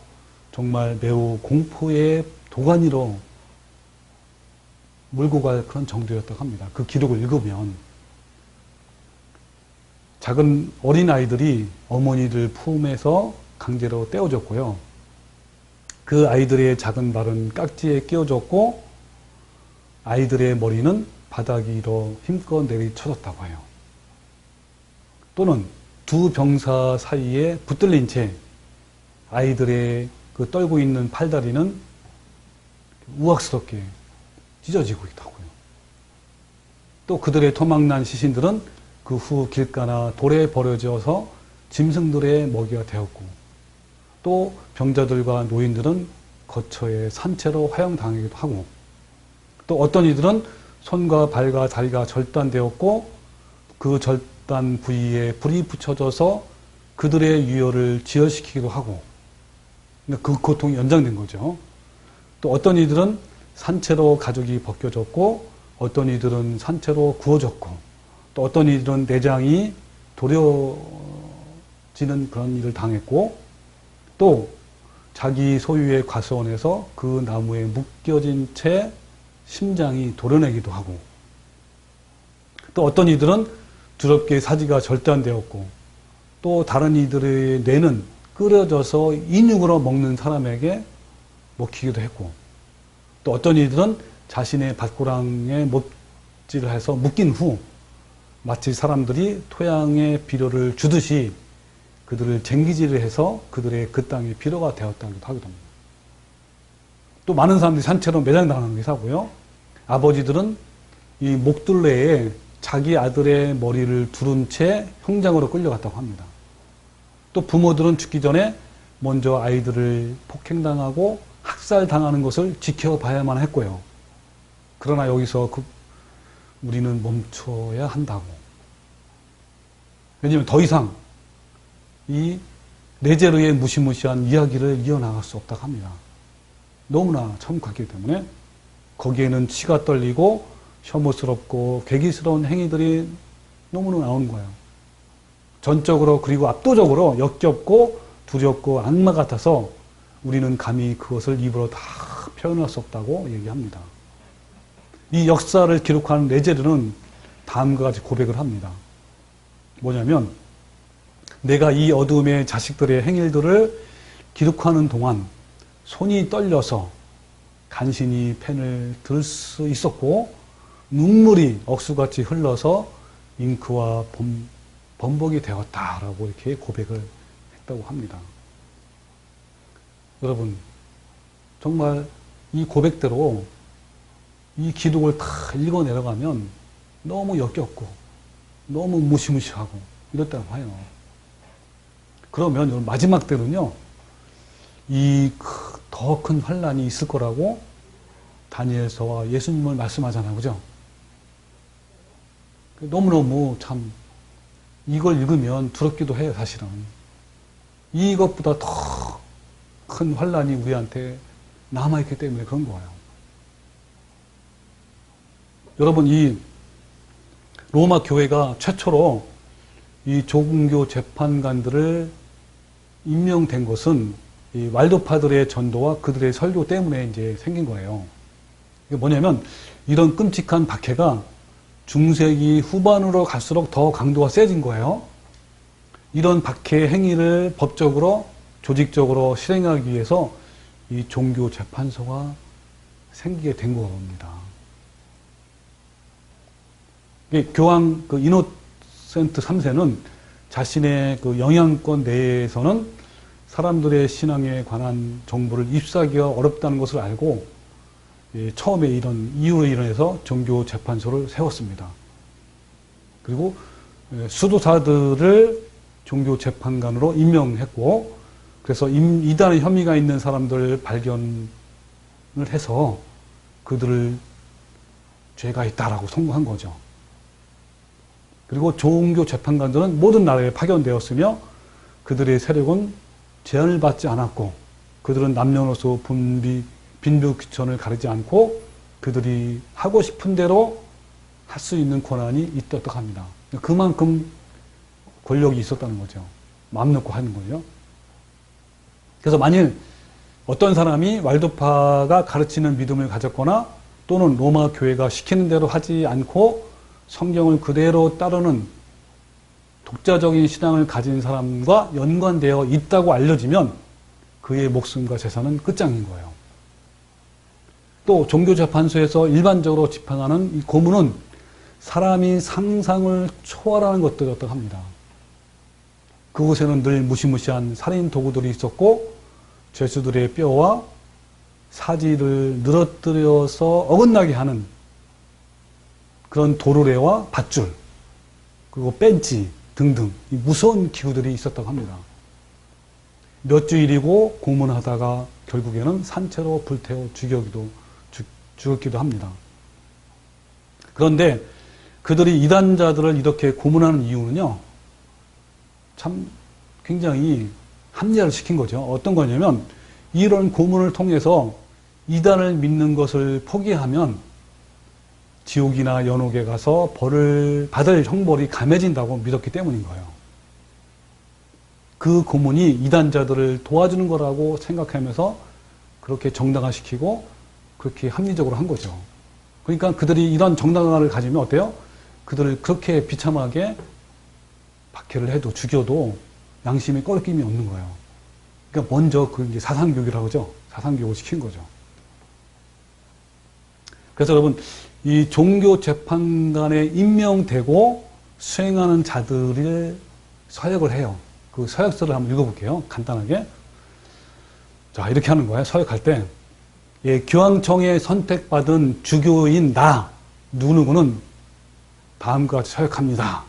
정말 매우 공포의 도가니로 몰고 갈 그런 정도였다고 합니다. 그 기록을 읽으면. 작은 어린아이들이 어머니들 품에서 강제로 떼어줬고요. 그 아이들의 작은 발은 깍지에 끼워졌고, 아이들의 머리는 바닥 위로 힘껏 내리쳐졌다고 해요. 또는 두 병사 사이에 붙들린 채 아이들의 그 떨고 있는 팔다리는 우악스럽게 찢어지고 있다고요. 또 그들의 토막난 시신들은 그 후 길가나 돌에 버려져서 짐승들의 먹이가 되었고, 또 병자들과 노인들은 거처에 산채로 화형당하기도 하고, 또 어떤 이들은 손과 발과 다리가 절단되었고 그 절단 부위에 불이 붙여져서 그들의 유혈을 지혈시키기도 하고, 그 고통이 연장된 거죠. 또 어떤 이들은 산채로 가죽이 벗겨졌고, 어떤 이들은 산채로 구워졌고, 또 어떤 이들은 내장이 도려지는 그런 일을 당했고, 또 자기 소유의 과수원에서 그 나무에 묶여진 채 심장이 도려내기도 하고, 또 어떤 이들은 두렵게 사지가 절단되었고, 또 다른 이들의 뇌는 끓여져서 인육으로 먹는 사람에게 먹히기도 했고, 또 어떤 이들은 자신의 밭고랑에 못질을 해서 묶인 후 마치 사람들이 토양에 비료를 주듯이 그들을 쟁기질을 해서 그들의 그 땅이 비료가 되었다고 하기도 합니다. 또 많은 사람들이 산채로 매장당하는 게 사고요. 아버지들은 이 목둘레에 자기 아들의 머리를 두른 채 형장으로 끌려갔다고 합니다. 또 부모들은 죽기 전에 먼저 아이들을 폭행당하고 학살당하는 것을 지켜봐야만 했고요. 그러나 여기서 우리는 멈춰야 한다고. 왜냐하면 더 이상 이 네제르의 무시무시한 이야기를 이어나갈 수 없다고 합니다. 너무나 참혹하기 때문에 거기에는 치가 떨리고 혐오스럽고 괴기스러운 행위들이 너무나 나오는 거예요. 전적으로 그리고 압도적으로 역겹고 두렵고 악마 같아서 우리는 감히 그것을 입으로 다 표현할 수 없다고 얘기합니다. 이 역사를 기록하는 네제르는 다음과 같이 고백을 합니다. 뭐냐면, 내가 이 어둠의 자식들의 행일들을 기록하는 동안 손이 떨려서 간신히 펜을 들 수 있었고, 눈물이 억수같이 흘러서 잉크와 범벅이 되었다라고 이렇게 고백을 했다고 합니다. 여러분, 정말 이 고백대로 이 기록을 다 읽어 내려가면 너무 역겹고 너무 무시무시하고 이렇다고 해요. 그러면 마지막 때는요, 이 더 큰 환란이 있을 거라고 다니엘서와 예수님을 말씀하잖아요. 그죠? 너무너무 참 이걸 읽으면 두렵기도 해요. 사실은 이것보다 더 큰 환란이 우리한테 남아있기 때문에 그런 거예요. 여러분, 이 로마 교회가 최초로 이 종교 재판관들을 임명된 것은 이 왈도파들의 전도와 그들의 설교 때문에 이제 생긴 거예요. 이게 뭐냐면, 이런 끔찍한 박해가 중세기 후반으로 갈수록 더 강도가 세진 거예요. 이런 박해 행위를 법적으로 조직적으로 실행하기 위해서 이 종교 재판소가 생기게 된 겁니다. 교황 이노센트 3세는 자신의 그 영향권 내에서는 사람들의 신앙에 관한 정보를 입수하기가 어렵다는 것을 알고 처음에 이런 이유로 인해서 종교 재판소를 세웠습니다. 그리고 수도사들을 종교 재판관으로 임명했고, 그래서 이단의 혐의가 있는 사람들을 발견을 해서 그들을 죄가 있다라고 선고한 거죠. 그리고 종교 재판관들은 모든 나라에 파견되었으며 그들의 세력은 제한을 받지 않았고, 그들은 남녀노소 빈부귀천을 가리지 않고 그들이 하고 싶은 대로 할 수 있는 권한이 있었다고 합니다. 그만큼 권력이 있었다는 거죠. 마음 놓고 하는 거죠. 그래서 만일 어떤 사람이 왈도파가 가르치는 믿음을 가졌거나 또는 로마 교회가 시키는 대로 하지 않고 성경을 그대로 따르는 독자적인 신앙을 가진 사람과 연관되어 있다고 알려지면 그의 목숨과 재산은 끝장인 거예요. 또 종교재판소에서 일반적으로 집행하는 이 고문은 사람이 상상을 초월하는 것들이었다고 합니다. 그곳에는 늘 무시무시한 살인 도구들이 있었고 죄수들의 뼈와 사지를 늘어뜨려서 어긋나게 하는 그런 도르래와 밧줄 그리고 벤치 등등 무서운 기구들이 있었다고 합니다. 몇 주일이고 고문하다가 결국에는 산채로 불태워 죽였기도 합니다. 그런데 그들이 이단자들을 이렇게 고문하는 이유는요, 참 굉장히 합리화를 시킨 거죠. 어떤 거냐면 이런 고문을 통해서 이단을 믿는 것을 포기하면 지옥이나 연옥에 가서 벌을 받을 형벌이 감해진다고 믿었기 때문인 거예요. 그 고문이 이단자들을 도와주는 거라고 생각하면서 그렇게 정당화시키고 그렇게 합리적으로 한 거죠. 그러니까 그들이 이런 정당화를 가지면 어때요? 그들을 그렇게 비참하게 박해를 해도 죽여도 양심에 꺼리낌이 없는 거예요. 그러니까 먼저 그 이제 사상교육이라고 하죠. 사상교육을 시킨 거죠. 그래서 여러분, 이 종교재판관에 임명되고 수행하는 자들을 서역을 해요. 그 서역서를 한번 읽어볼게요. 간단하게. 자, 이렇게 하는 거예요. 서역할 때. 예, 교황청에 선택받은 주교인 나, 누구누구는 다음과 같이 서역합니다.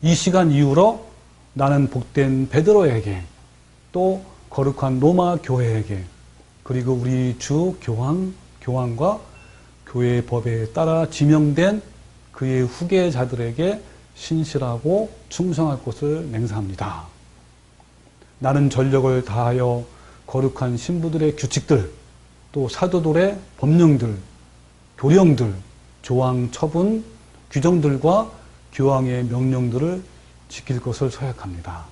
이 시간 이후로 나는 복된 베드로에게, 또 거룩한 로마 교회에게, 그리고 우리 주 교황과 교회의 법에 따라 지명된 그의 후계자들에게 신실하고 충성할 것을 맹세합니다. 나는 전력을 다하여 거룩한 신부들의 규칙들, 또 사도들의 법령들, 교령들, 조항, 처분, 규정들과 교황의 명령들을 지킬 것을 서약합니다.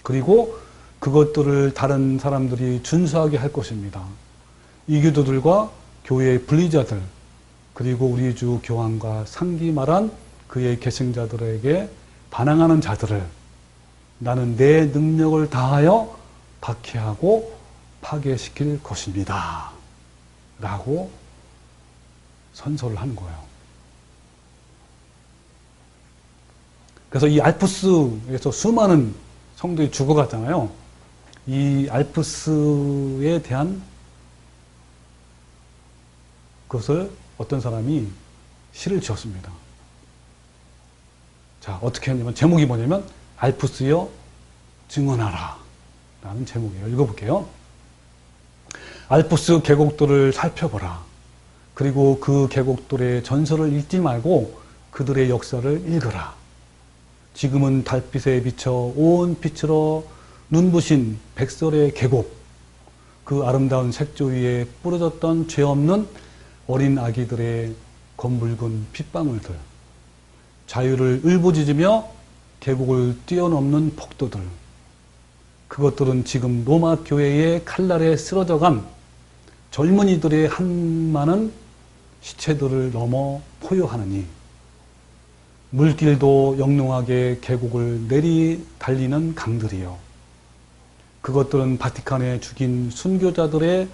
그리고 그것들을 다른 사람들이 준수하게 할 것입니다. 이교도들과 교회의 분리자들, 그리고 우리 주 교황과 상기말한 그의 계승자들에게 반항하는 자들을 나는 내 능력을 다하여 박해하고 파괴시킬 것입니다. 라고 선서를 하는 거예요. 그래서 이 알프스에서 수많은 성도들이 죽어갔잖아요. 이 알프스에 대한 그것을 어떤 사람이 시를 지었습니다. 자, 어떻게 했냐면, 제목이 뭐냐면, 알프스여 증언하라. 라는 제목이에요. 읽어볼게요. 알프스 계곡들을 살펴보라. 그리고 그 계곡들의 전설을 읽지 말고 그들의 역사를 읽어라. 지금은 달빛에 비쳐 온 빛으로 눈부신 백설의 계곡, 그 아름다운 색조 위에 뿌려졌던 죄 없는 어린 아기들의 검붉은 핏방울들, 자유를 울부짖으며 계곡을 뛰어넘는 폭도들, 그것들은 지금 로마 교회의 칼날에 쓰러져간 젊은이들의 한많은 시체들을 넘어 포효하느니 물길도 영롱하게 계곡을 내리 달리는 강들이요. 그것들은 바티칸에 죽인 순교자들의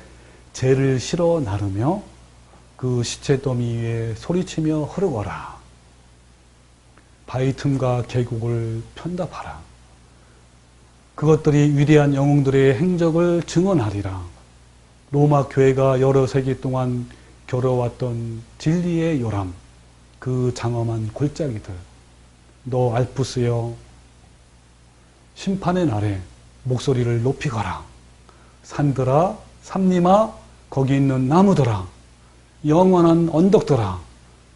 죄를 실어 나르며 그 시체 더미 위에 소리치며 흐르거라. 바위 틈과 계곡을 편답하라. 그것들이 위대한 영웅들의 행적을 증언하리라. 로마 교회가 여러 세기 동안 겨뤄왔던 진리의 요람, 그 장엄한 골짜기들, 너 알프스여, 심판의 날에 목소리를 높이거라. 산들아, 삼림아, 거기 있는 나무들아, 영원한 언덕들아,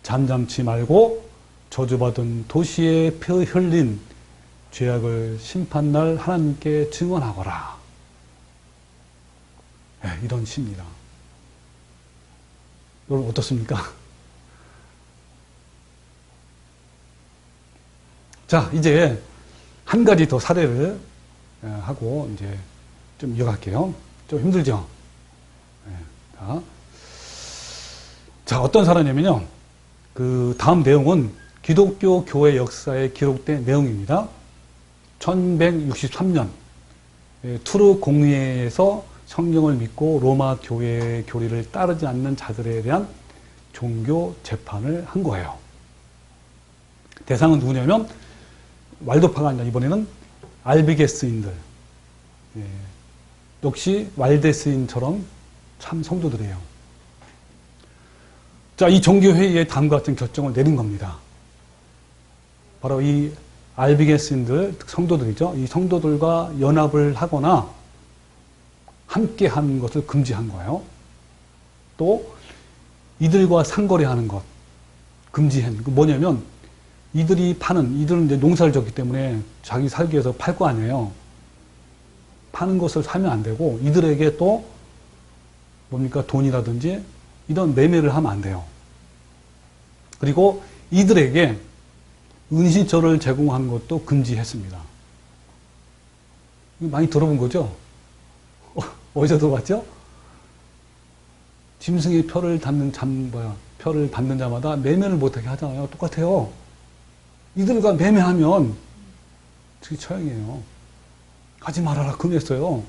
잠잠치 말고 저주받은 도시에 피 흘린 죄악을 심판날 하나님께 증언하거라. 네, 이런 시입니다. 여러분 어떻습니까? 자, 이제 한 가지 더 사례를 하고 이제 좀 이어갈게요. 좀 힘들죠? 네, 자, 어떤 사례냐면요. 그 다음 내용은 기독교 교회 역사에 기록된 내용입니다. 1163년 투르 공회에서 성경을 믿고 로마 교회의 교리를 따르지 않는 자들에 대한 종교 재판을 한 거예요. 대상은 누구냐면 왈도파가 아니라 이번에는 알비게스인들, 예, 역시 왈데스인처럼 참 성도들이에요. 자, 이 종교회의에 다음과 같은 결정을 내린 겁니다. 바로 이 알비게스인들, 성도들이죠. 이 성도들과 연합을 하거나 함께 하는 것을 금지한 거예요. 또 이들과 상거래하는 것 금지한. 뭐냐면 이들은 이제 농사를 졌기 때문에 자기 살기 위해서 팔 거 아니에요. 파는 것을 사면 안 되고 이들에게 또 뭡니까 돈이라든지 이런 매매를 하면 안 돼요. 그리고 이들에게 은신처를 제공하는 것도 금지했습니다. 많이 들어본 거죠? 어디서 들어봤죠? 짐승의 표를 받는 자마다 매매를 못하게 하잖아요. 똑같아요. 이들과 매매하면 그게 처형이에요. 하지 말아라 그랬어요.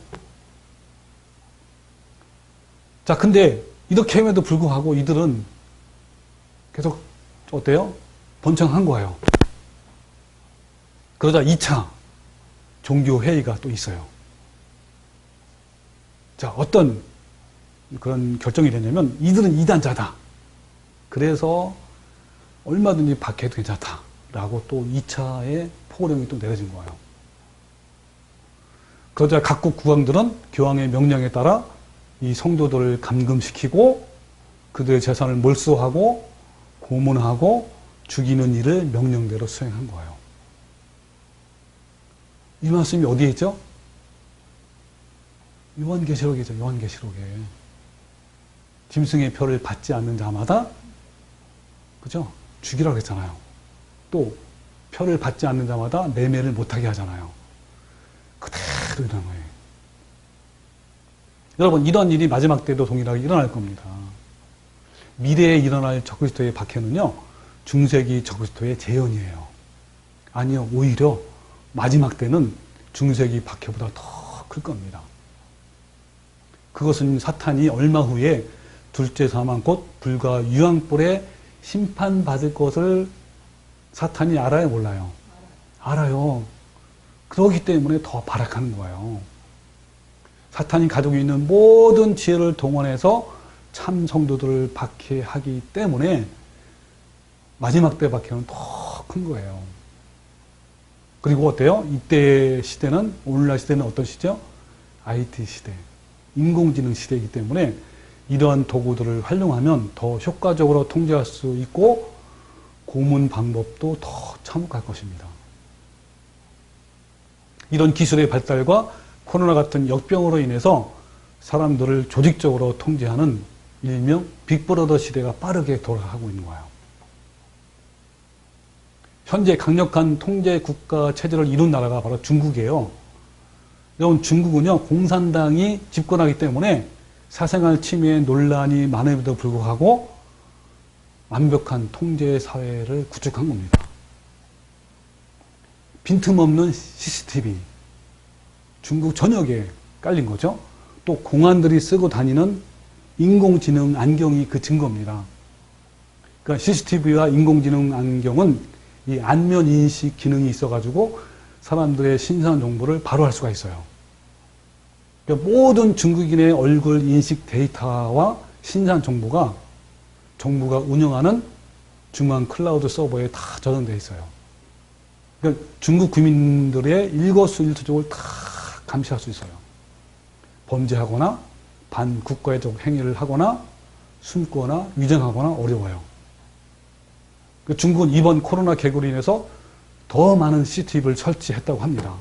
자, 근데 이렇게 함에도 불구하고 이들은 계속 어때요? 번창한 거예요. 그러자 2차 종교회의가 또 있어요. 자, 어떤 그런 결정이 되냐면 이들은 이단자다. 그래서 얼마든지 박해도 괜찮다. 라고 또 2차의 포고령이 또 내려진 거예요. 그러자 각국 국왕들은 교황의 명령에 따라 이 성도들을 감금시키고 그들의 재산을 몰수하고 고문하고 죽이는 일을 명령대로 수행한 거예요. 이 말씀이 어디에 있죠? 요한계시록이죠. 요한계시록에. 짐승의 표를 받지 않는 자마다 그죠? 죽이라고 했잖아요. 또 표를 받지 않는 자마다 매매를 못하게 하잖아요. 그대로 일어난 거예요. 여러분, 이런 일이 마지막 때도 동일하게 일어날 겁니다. 미래에 일어날 적그리스도의 박해는요, 중세기 적그리스도의 재현이에요. 아니요, 오히려 마지막 때는 중세기 박해보다 더 클 겁니다. 그것은 사탄이 얼마 후에 둘째 사망 곧 불과 유황불에 심판받을 것을 사탄이 알아요, 몰라요? 알아요. 그렇기 때문에 더 발악하는 거예요. 사탄이 가지고 있는 모든 지혜를 동원해서 참 성도들을 박해하기 때문에 마지막 때 박해는 더 큰 거예요. 그리고 어때요? 이때 시대는, 오늘날 시대는 어떤 시대죠? IT 시대, 인공지능 시대이기 때문에 이러한 도구들을 활용하면 더 효과적으로 통제할 수 있고 고문 방법도 더 참혹할 것입니다. 이런 기술의 발달과 코로나 같은 역병으로 인해서 사람들을 조직적으로 통제하는 일명 빅브러더 시대가 빠르게 돌아가고 있는 거예요. 현재 강력한 통제 국가 체제를 이룬 나라가 바로 중국이에요. 여러분, 중국은요, 공산당이 집권하기 때문에 사생활 침해 논란이 많음에도 불구하고 완벽한 통제 사회를 구축한 겁니다. 빈틈없는 CCTV, 중국 전역에 깔린 거죠. 또 공안들이 쓰고 다니는 인공지능 안경이 그 증거입니다. 그러니까 CCTV와 인공지능 안경은 이 안면 인식 기능이 있어가지고 사람들의 신상 정보를 바로 할 수가 있어요. 그러니까 모든 중국인의 얼굴 인식 데이터와 신상 정보가 정부가 운영하는 중앙 클라우드 서버에 다 저장되어 있어요. 그러니까 중국 국민들의 일거수일투족을 다 감시할 수 있어요. 범죄하거나 반국가적 행위를 하거나 숨거나 위장하거나 어려워요. 중국은 이번 코로나 개국으로 인해서 더 많은 CCTV를 설치했다고 합니다.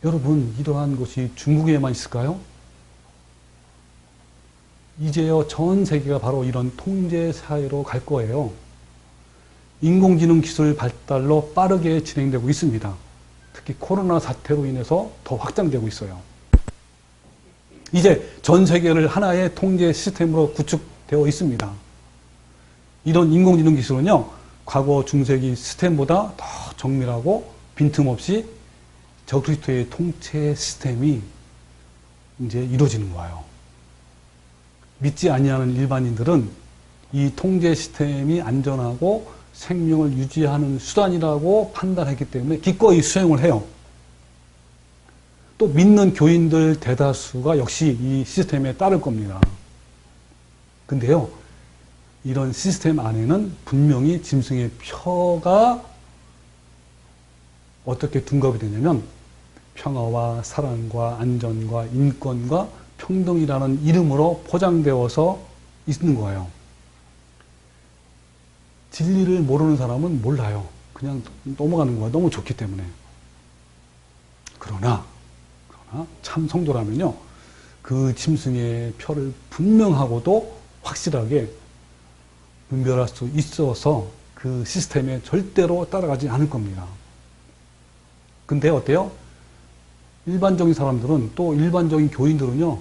여러분, 이러한 것이 중국에만 있을까요? 이제요, 전 세계가 바로 이런 통제 사회로 갈 거예요. 인공지능 기술 발달로 빠르게 진행되고 있습니다. 특히 코로나 사태로 인해서 더 확장되고 있어요. 이제 전 세계를 하나의 통제 시스템으로 구축되어 있습니다. 이런 인공지능 기술은요, 과거 중세기 시스템보다 더 정밀하고 빈틈없이 적그리스도의 통제 시스템이 이제 이루어지는 거예요. 믿지 아니하는 일반인들은 이 통제 시스템이 안전하고 생명을 유지하는 수단이라고 판단했기 때문에 기꺼이 수행을 해요. 또 믿는 교인들 대다수가 역시 이 시스템에 따를 겁니다. 근데요, 이런 시스템 안에는 분명히 짐승의 표가 어떻게 둔갑이 되냐면 평화와 사랑과 안전과 인권과 평등이라는 이름으로 포장되어서 있는 거예요. 진리를 모르는 사람은 몰라요. 그냥 넘어가는 거야. 너무 좋기 때문에. 그러나 참 성도라면요, 그 짐승의 표를 분명하고도 확실하게 분별할 수 있어서 그 시스템에 절대로 따라가지 않을 겁니다. 근데 어때요? 일반적인 사람들은, 또 일반적인 교인들은요,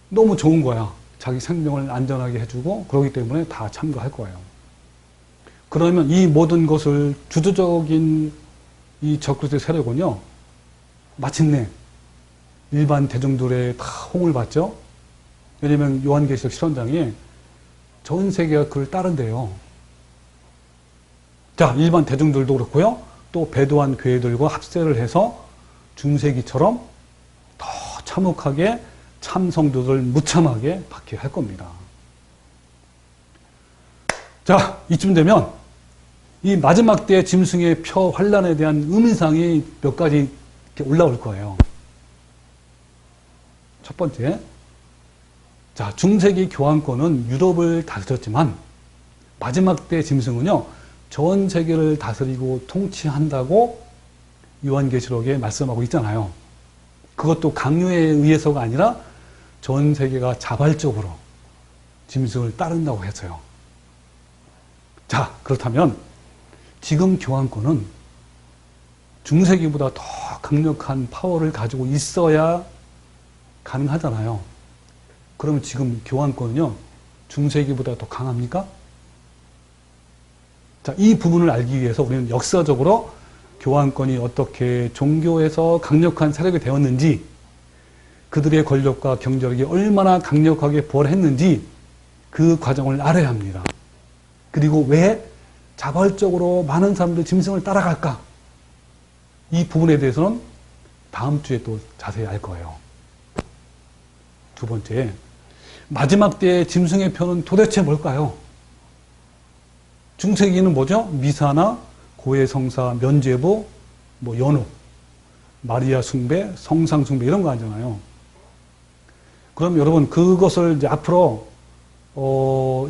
너무 좋은 거야. 자기 생명을 안전하게 해주고 그러기 때문에 다 참가할 거예요. 그러면 이 모든 것을 주도적인 이 적그리스도의 세력은요, 마침내 일반 대중들의 다 홍을 받죠. 왜냐면 요한계시록 실현장에 전 세계가 그를 따른대요. 자, 일반 대중들도 그렇고요, 또 배도한 교회들과 합세를 해서 중세기처럼 더 참혹하게 참성도들 무참하게 받게 할 겁니다. 자, 이쯤 되면 이 마지막 때 짐승의 표 환란에 대한 의미상이 몇 가지 이렇게 올라올 거예요. 첫 번째, 자, 중세기 교황권은 유럽을 다스렸지만 마지막 때 짐승은요, 전 세계를 다스리고 통치한다고 요한계시록에 말씀하고 있잖아요. 그것도 강요에 의해서가 아니라 전 세계가 자발적으로 짐승을 따른다고 했어요. 자, 그렇다면 지금 교황권은 중세기보다 더 강력한 파워를 가지고 있어야 가능하잖아요. 그러면 지금 교황권은요, 중세기보다 더 강합니까? 자, 이 부분을 알기 위해서 우리는 역사적으로 교황권이 어떻게 종교에서 강력한 세력이 되었는지, 그들의 권력과 경제력이 얼마나 강력하게 부활했는지 그 과정을 알아야 합니다. 그리고 왜 자발적으로 많은 사람들이 짐승을 따라갈까? 이 부분에 대해서는 다음 주에 또 자세히 알 거예요. 두 번째, 마지막 때의 짐승의 표는 도대체 뭘까요? 중세기는 뭐죠? 미사나 고해성사, 면죄부, 연호, 마리아 숭배, 성상 숭배 이런 거 하잖아요. 그럼 여러분, 그것을 이제 앞으로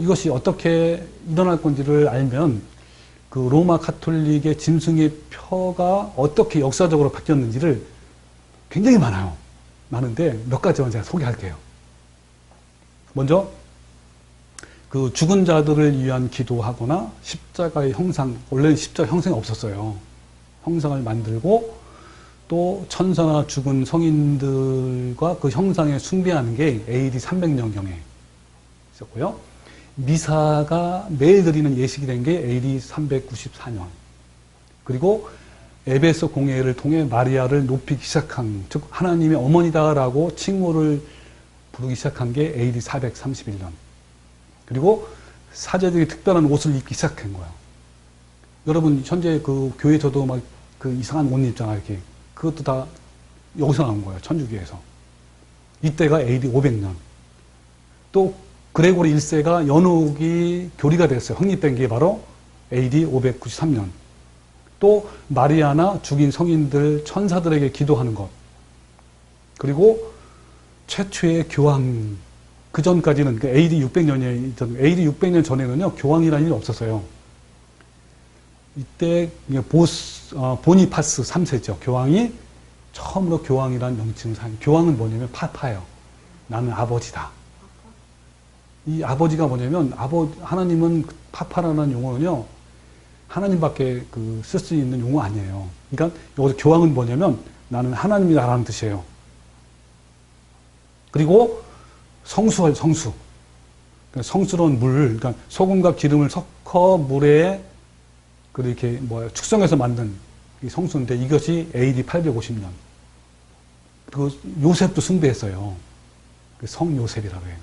이것이 어떻게 일어날 건지를 알면 그 로마 카톨릭의 짐승의 표가 어떻게 역사적으로 바뀌었는지를 굉장히 많은데 몇 가지만 제가 소개할게요. 먼저 그 죽은 자들을 위한 기도하거나 십자가의 형상, 원래는 십자가 형상이 없었어요. 형상을 만들고 또 천사나 죽은 성인들과 그 형상에 숭배하는 게 AD 300년경에 있었고요. 미사가 매일 드리는 예식이 된 게 AD 394년. 그리고 에베소 공회를 통해 마리아를 높이기 시작한, 즉 하나님의 어머니다라고 칭호를 부르기 시작한 게 AD 431년. 그리고 사제들이 특별한 옷을 입기 시작한 거예요. 여러분, 현재 그 교회에서도 막 그 이상한 옷 입잖아요, 이렇게. 그것도 다 여기서 나온 거예요, 천주교에서. 이때가 AD 500년. 또 그레고리 1세가 연옥이 교리가 됐어요. 확립된 게 바로 AD 593년. 또 마리아나 죽인 성인들, 천사들에게 기도하는 것. 그리고 최초의 교황, 그 전까지는 AD 600년이, AD 600년 전에는요, 교황이라는 일이 없었어요. 이때 보니파스 3세죠. 교황이 처음으로 교황이라는 명칭을 사용. 교황은 뭐냐면 파파예요. 나는 아버지다. 이 아버지가 뭐냐면, 하나님은 파파라는 용어는요, 하나님밖에 쓸 수 있는 용어 아니에요. 그러니까 여기서 교황은 뭐냐면, 나는 하나님이다라는 뜻이에요. 그리고 성수. 그러니까 성스러운 물, 그러니까 소금과 기름을 섞어 물에 그렇게 축성해서 만든 이 성수인데, 이것이 AD 850년. 그리고 요셉도 숭배했어요. 성 요셉이라고 해요.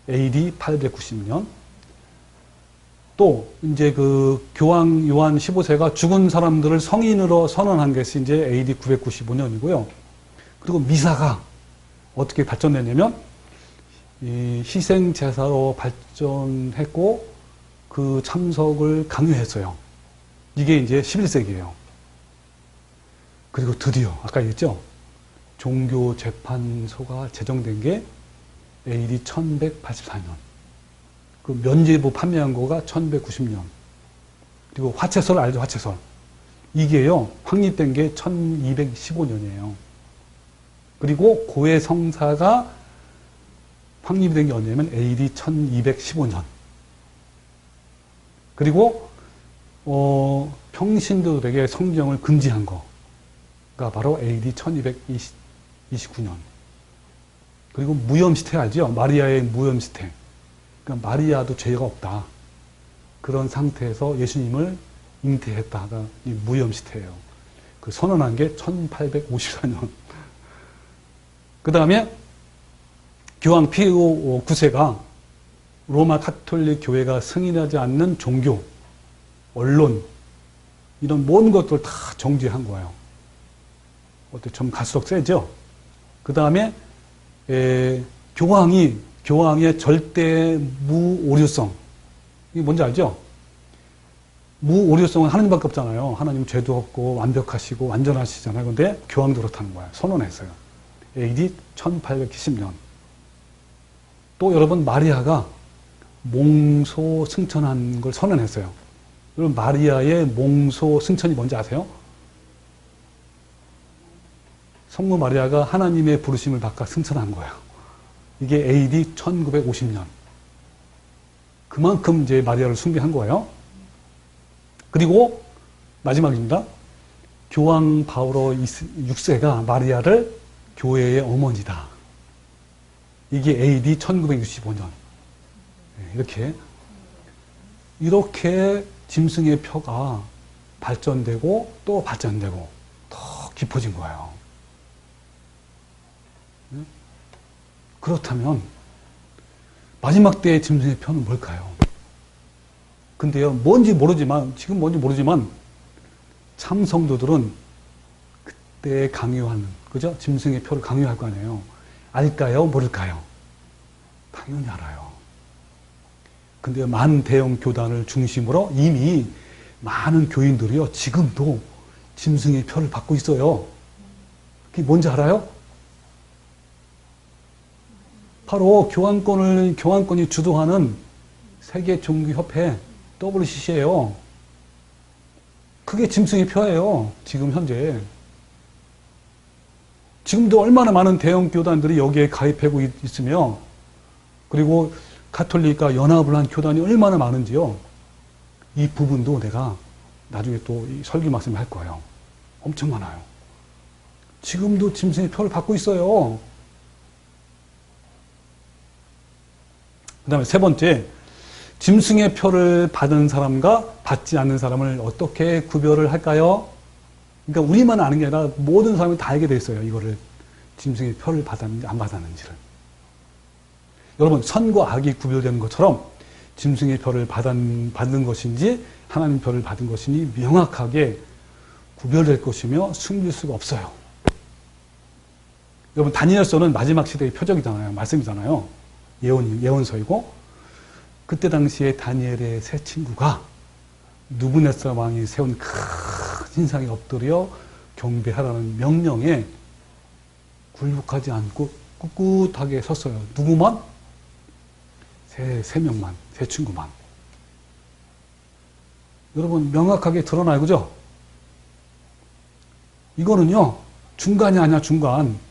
AD 890년. 또 이제 그 교황 요한 15세가 죽은 사람들을 성인으로 선언한 것이 이제 AD 995년이고요. 그리고 미사가 어떻게 발전됐냐면 이 희생 제사로 발전했고 그 참석을 강요했어요. 이게 이제 11세기예요. 그리고 드디어 아까 얘기했죠. 종교재판소가 제정된 게 AD 1184년. 그 면죄부 판매한 거가 1190년. 그리고 화채설 알죠? 화채설. 이게요. 확립된 게 1215년이에요. 그리고 고해 성사가 확립이 된 게 언제냐면 AD 1215년. 그리고 평신도들에게 성경을 금지한 거가 바로 AD 1229년. 그리고 무염시태 알죠? 마리아의 무염시태. 그러니까 마리아도 죄가 없다. 그런 상태에서 예수님을 잉태했다가 이 무염시태예요. 그 선언한 게 1854년. 그 다음에 교황 피오 9세가 로마 카톨릭 교회가 승인하지 않는 종교, 언론, 이런 모든 것들을 다 정지한 거예요. 어때 좀 갈수록 세죠? 그 다음에 교황의 절대 무오류성. 이게 뭔지 알죠? 무오류성은 하나님밖에 없잖아요. 하나님 죄도 없고 완벽하시고 완전하시잖아요. 근데 교황도 그렇다는 거예요. 선언했어요. AD 1870년. 또 여러분 마리아가 몽소 승천한 걸 선언했어요. 여러분 마리아의 몽소 승천이 뭔지 아세요? 성모 마리아가 하나님의 부르심을 받아 승천한 거예요. 이게 AD 1950년. 그만큼 이제 마리아를 숭배한 거예요. 그리고 마지막입니다. 교황 바오로 6세가 마리아를 교회의 어머니다. 이게 AD 1965년. 이렇게 짐승의 표가 발전되고 또 발전되고 더 깊어진 거예요. 그렇다면 마지막 때의 짐승의 표는 뭘까요? 근데요, 지금 뭔지 모르지만 참 성도들은 그때 강요하는, 그죠? 짐승의 표를 강요할 거 아니에요. 알까요? 모를까요? 당연히 알아요. 근데 많은 대형 교단을 중심으로 이미 많은 교인들이요, 지금도 짐승의 표를 받고 있어요. 그게 뭔지 알아요? 바로 교환권이 주도하는 세계 종교협회 WCC예요. 그게 짐승의 표예요. 지금 현재. 지금도 얼마나 많은 대형 교단들이 여기에 가입하고 있으며, 그리고 가톨릭과 연합을 한 교단이 얼마나 많은지요. 이 부분도 내가 나중에 또 설교 말씀을 할 거예요. 엄청 많아요. 지금도 짐승의 표를 받고 있어요. 그 다음에 세 번째, 짐승의 표를 받은 사람과 받지 않는 사람을 어떻게 구별을 할까요? 그러니까 우리만 아는 게 아니라 모든 사람이 다 알게 돼 있어요. 이거를 짐승의 표를 받았는지 안 받았는지를. 여러분, 선과 악이 구별되는 것처럼 짐승의 표를 받은 것인지 하나님 표를 받은 것인지 명확하게 구별될 것이며 숨길 수가 없어요. 여러분, 다니엘서는 마지막 시대의 표적이잖아요. 말씀이잖아요. 예언서이고, 그때 당시에 다니엘의 세 친구가 느부갓네살 왕이 세운 큰 신상에 엎드려 경배하라는 명령에 굴복하지 않고 꿋꿋하게 섰어요. 누구만? 세 명만, 세 친구만. 여러분, 명확하게 드러나요, 그죠? 이거는요, 중간이 아니야, 중간.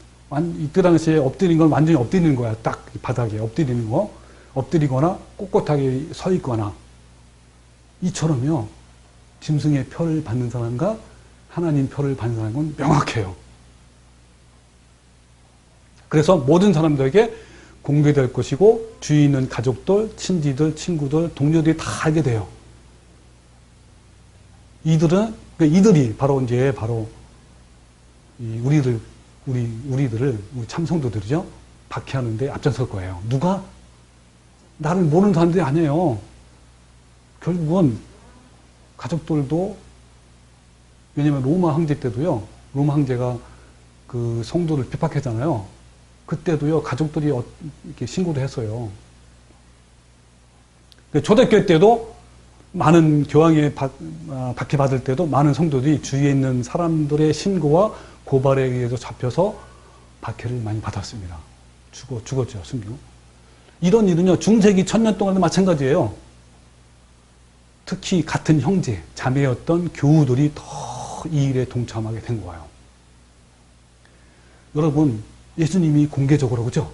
이때 당시에 엎드린 건 완전히 엎드리는 거야. 딱 바닥에 엎드리는 거. 엎드리거나 꼿꼿하게 서 있거나. 이처럼요, 짐승의 표를 받는 사람과 하나님 표를 받는 사람은 명확해요. 그래서 모든 사람들에게 공개될 것이고, 주위에 있는 가족들, 친지들, 친구들, 동료들이 다 알게 돼요. 이들이 바로 우리를 우리 참성도들이죠. 박해하는데 앞장설 거예요. 누가? 나를 모르는 사람들이 아니에요. 결국은 가족들도, 왜냐면 로마 황제 때도요, 로마 황제가 그 성도를 핍박했잖아요. 그때도요, 가족들이 이렇게 신고도 했어요. 초대교회 때도 많은 교황에 박해받을 때도 많은 성도들이 주위에 있는 사람들의 신고와 고발에 의해서 잡혀서 박해를 많이 받았습니다. 죽었죠, 순교. 이런 일은요, 중세기 1000년 동안도 마찬가지예요. 특히 같은 형제, 자매였던 교우들이 더 이 일에 동참하게 된 거예요. 여러분, 예수님이 공개적으로, 그죠?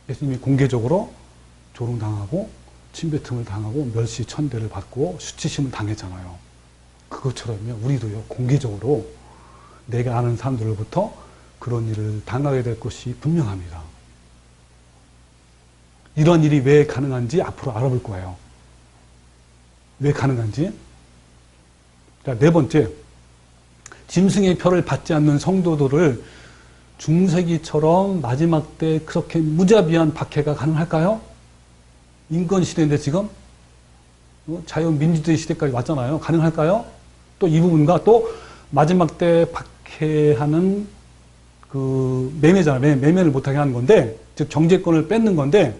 예수님이 공개적으로 조롱당하고, 침뱉음을 당하고, 멸시 천대를 받고, 수치심을 당했잖아요. 그것처럼요, 우리도요, 공개적으로 내가 아는 사람들로부터 그런 일을 당하게 될 것이 분명합니다. 이런 일이 왜 가능한지 앞으로 알아볼 거예요. 왜 가능한지. 자, 네 번째, 짐승의 표를 받지 않는 성도들을 중세기처럼 마지막 때 그렇게 무자비한 박해가 가능할까요? 인권 시대인데 지금 자유민주주의 시대까지 왔잖아요. 가능할까요? 또 이 부분과 또 마지막 때 박해하는 그 매매잖아요. 매매를 못하게 하는 건데, 즉 경제권을 뺏는 건데,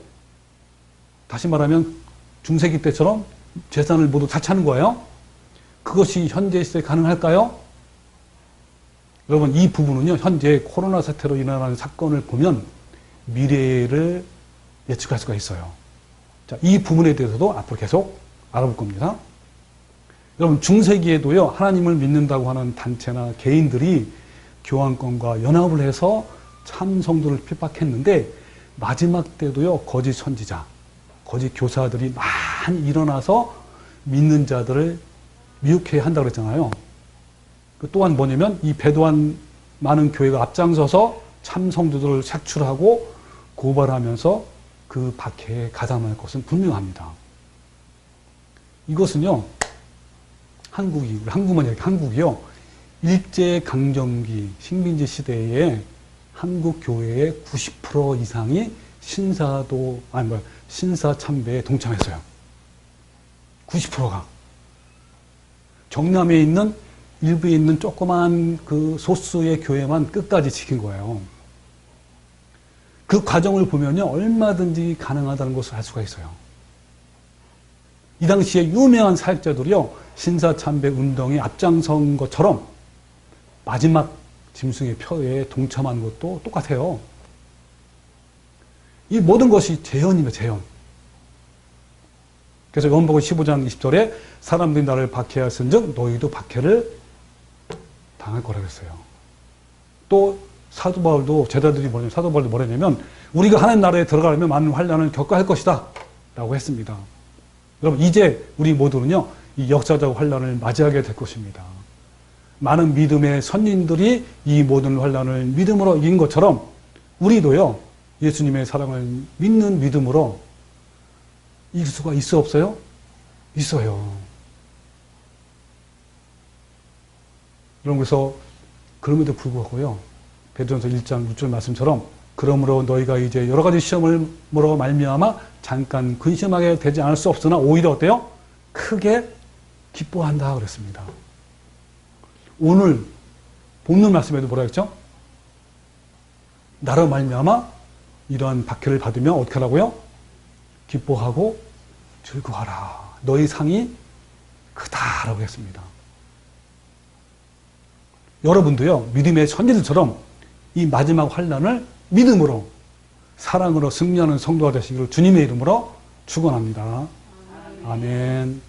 다시 말하면 중세기 때처럼 재산을 모두 사치하는 거예요. 그것이 현재 시대에 가능할까요? 여러분, 이 부분은요, 현재 코로나 사태로 일어나는 사건을 보면 미래를 예측할 수가 있어요. 자, 이 부분에 대해서도 앞으로 계속 알아볼 겁니다. 여러분, 중세기에도요, 하나님을 믿는다고 하는 단체나 개인들이 교황권과 연합을 해서 참 성도를 핍박했는데, 마지막 때도요, 거짓 선지자, 거짓 교사들이 많이 일어나서 믿는 자들을 미혹해야 한다고 그랬잖아요. 또한 뭐냐면, 이 배도한 많은 교회가 앞장서서 참 성도들을 색출하고 고발하면서 그 박해에 가담할 것은 분명합니다. 이것은요, 한국이요, 일제강점기 식민지 시대에 한국 교회의 90% 이상이 신사참배에 동참했어요. 90%가. 경남에 있는 일부에 있는 조그만 그 소수의 교회만 끝까지 지킨 거예요. 그 과정을 보면요, 얼마든지 가능하다는 것을 알 수가 있어요. 이 당시에 유명한 사역자들이요, 신사참배 운동에 앞장선 것처럼 마지막 짐승의 표에 동참한 것도 똑같아요. 이 모든 것이 재현입니다, 재현. 그래서 요한복음 15장 20절에 사람들이 나를 박해하였은즉 너희도 박해를 당할 거라고 했어요. 또 사도 바울도 뭐랬냐면 우리가 하나님 나라에 들어가려면 많은 환난을 겪어야 할 것이다 라고 했습니다. 여러분, 이제 우리 모두는요, 이 역사적 환난을 맞이하게 될 것입니다. 많은 믿음의 선인들이 이 모든 환난을 믿음으로 이긴 것처럼 우리도요, 예수님의 사랑을 믿는 믿음으로 이길 수가 있어 없어요? 있어요. 여러분, 그래서 그럼에도 불구하고요, 베드로전서 1장 6절 말씀처럼 그러므로 너희가 이제 여러 가지 시험으로 말미암아 잠깐 근심하게 되지 않을 수 없으나 오히려 어때요? 크게 기뻐한다 그랬습니다. 오늘 본문 말씀에도 뭐라 했죠? 나로 말미암아 이러한 박해를 받으면 어떻게 하라고요? 기뻐하고 즐거워하라. 너희 상이 크다라고 했습니다. 여러분도요, 믿음의 선지들처럼 이 마지막 환난을 믿음으로, 사랑으로 승리하는 성도가 되시기를 주님의 이름으로 축원합니다. 아멘.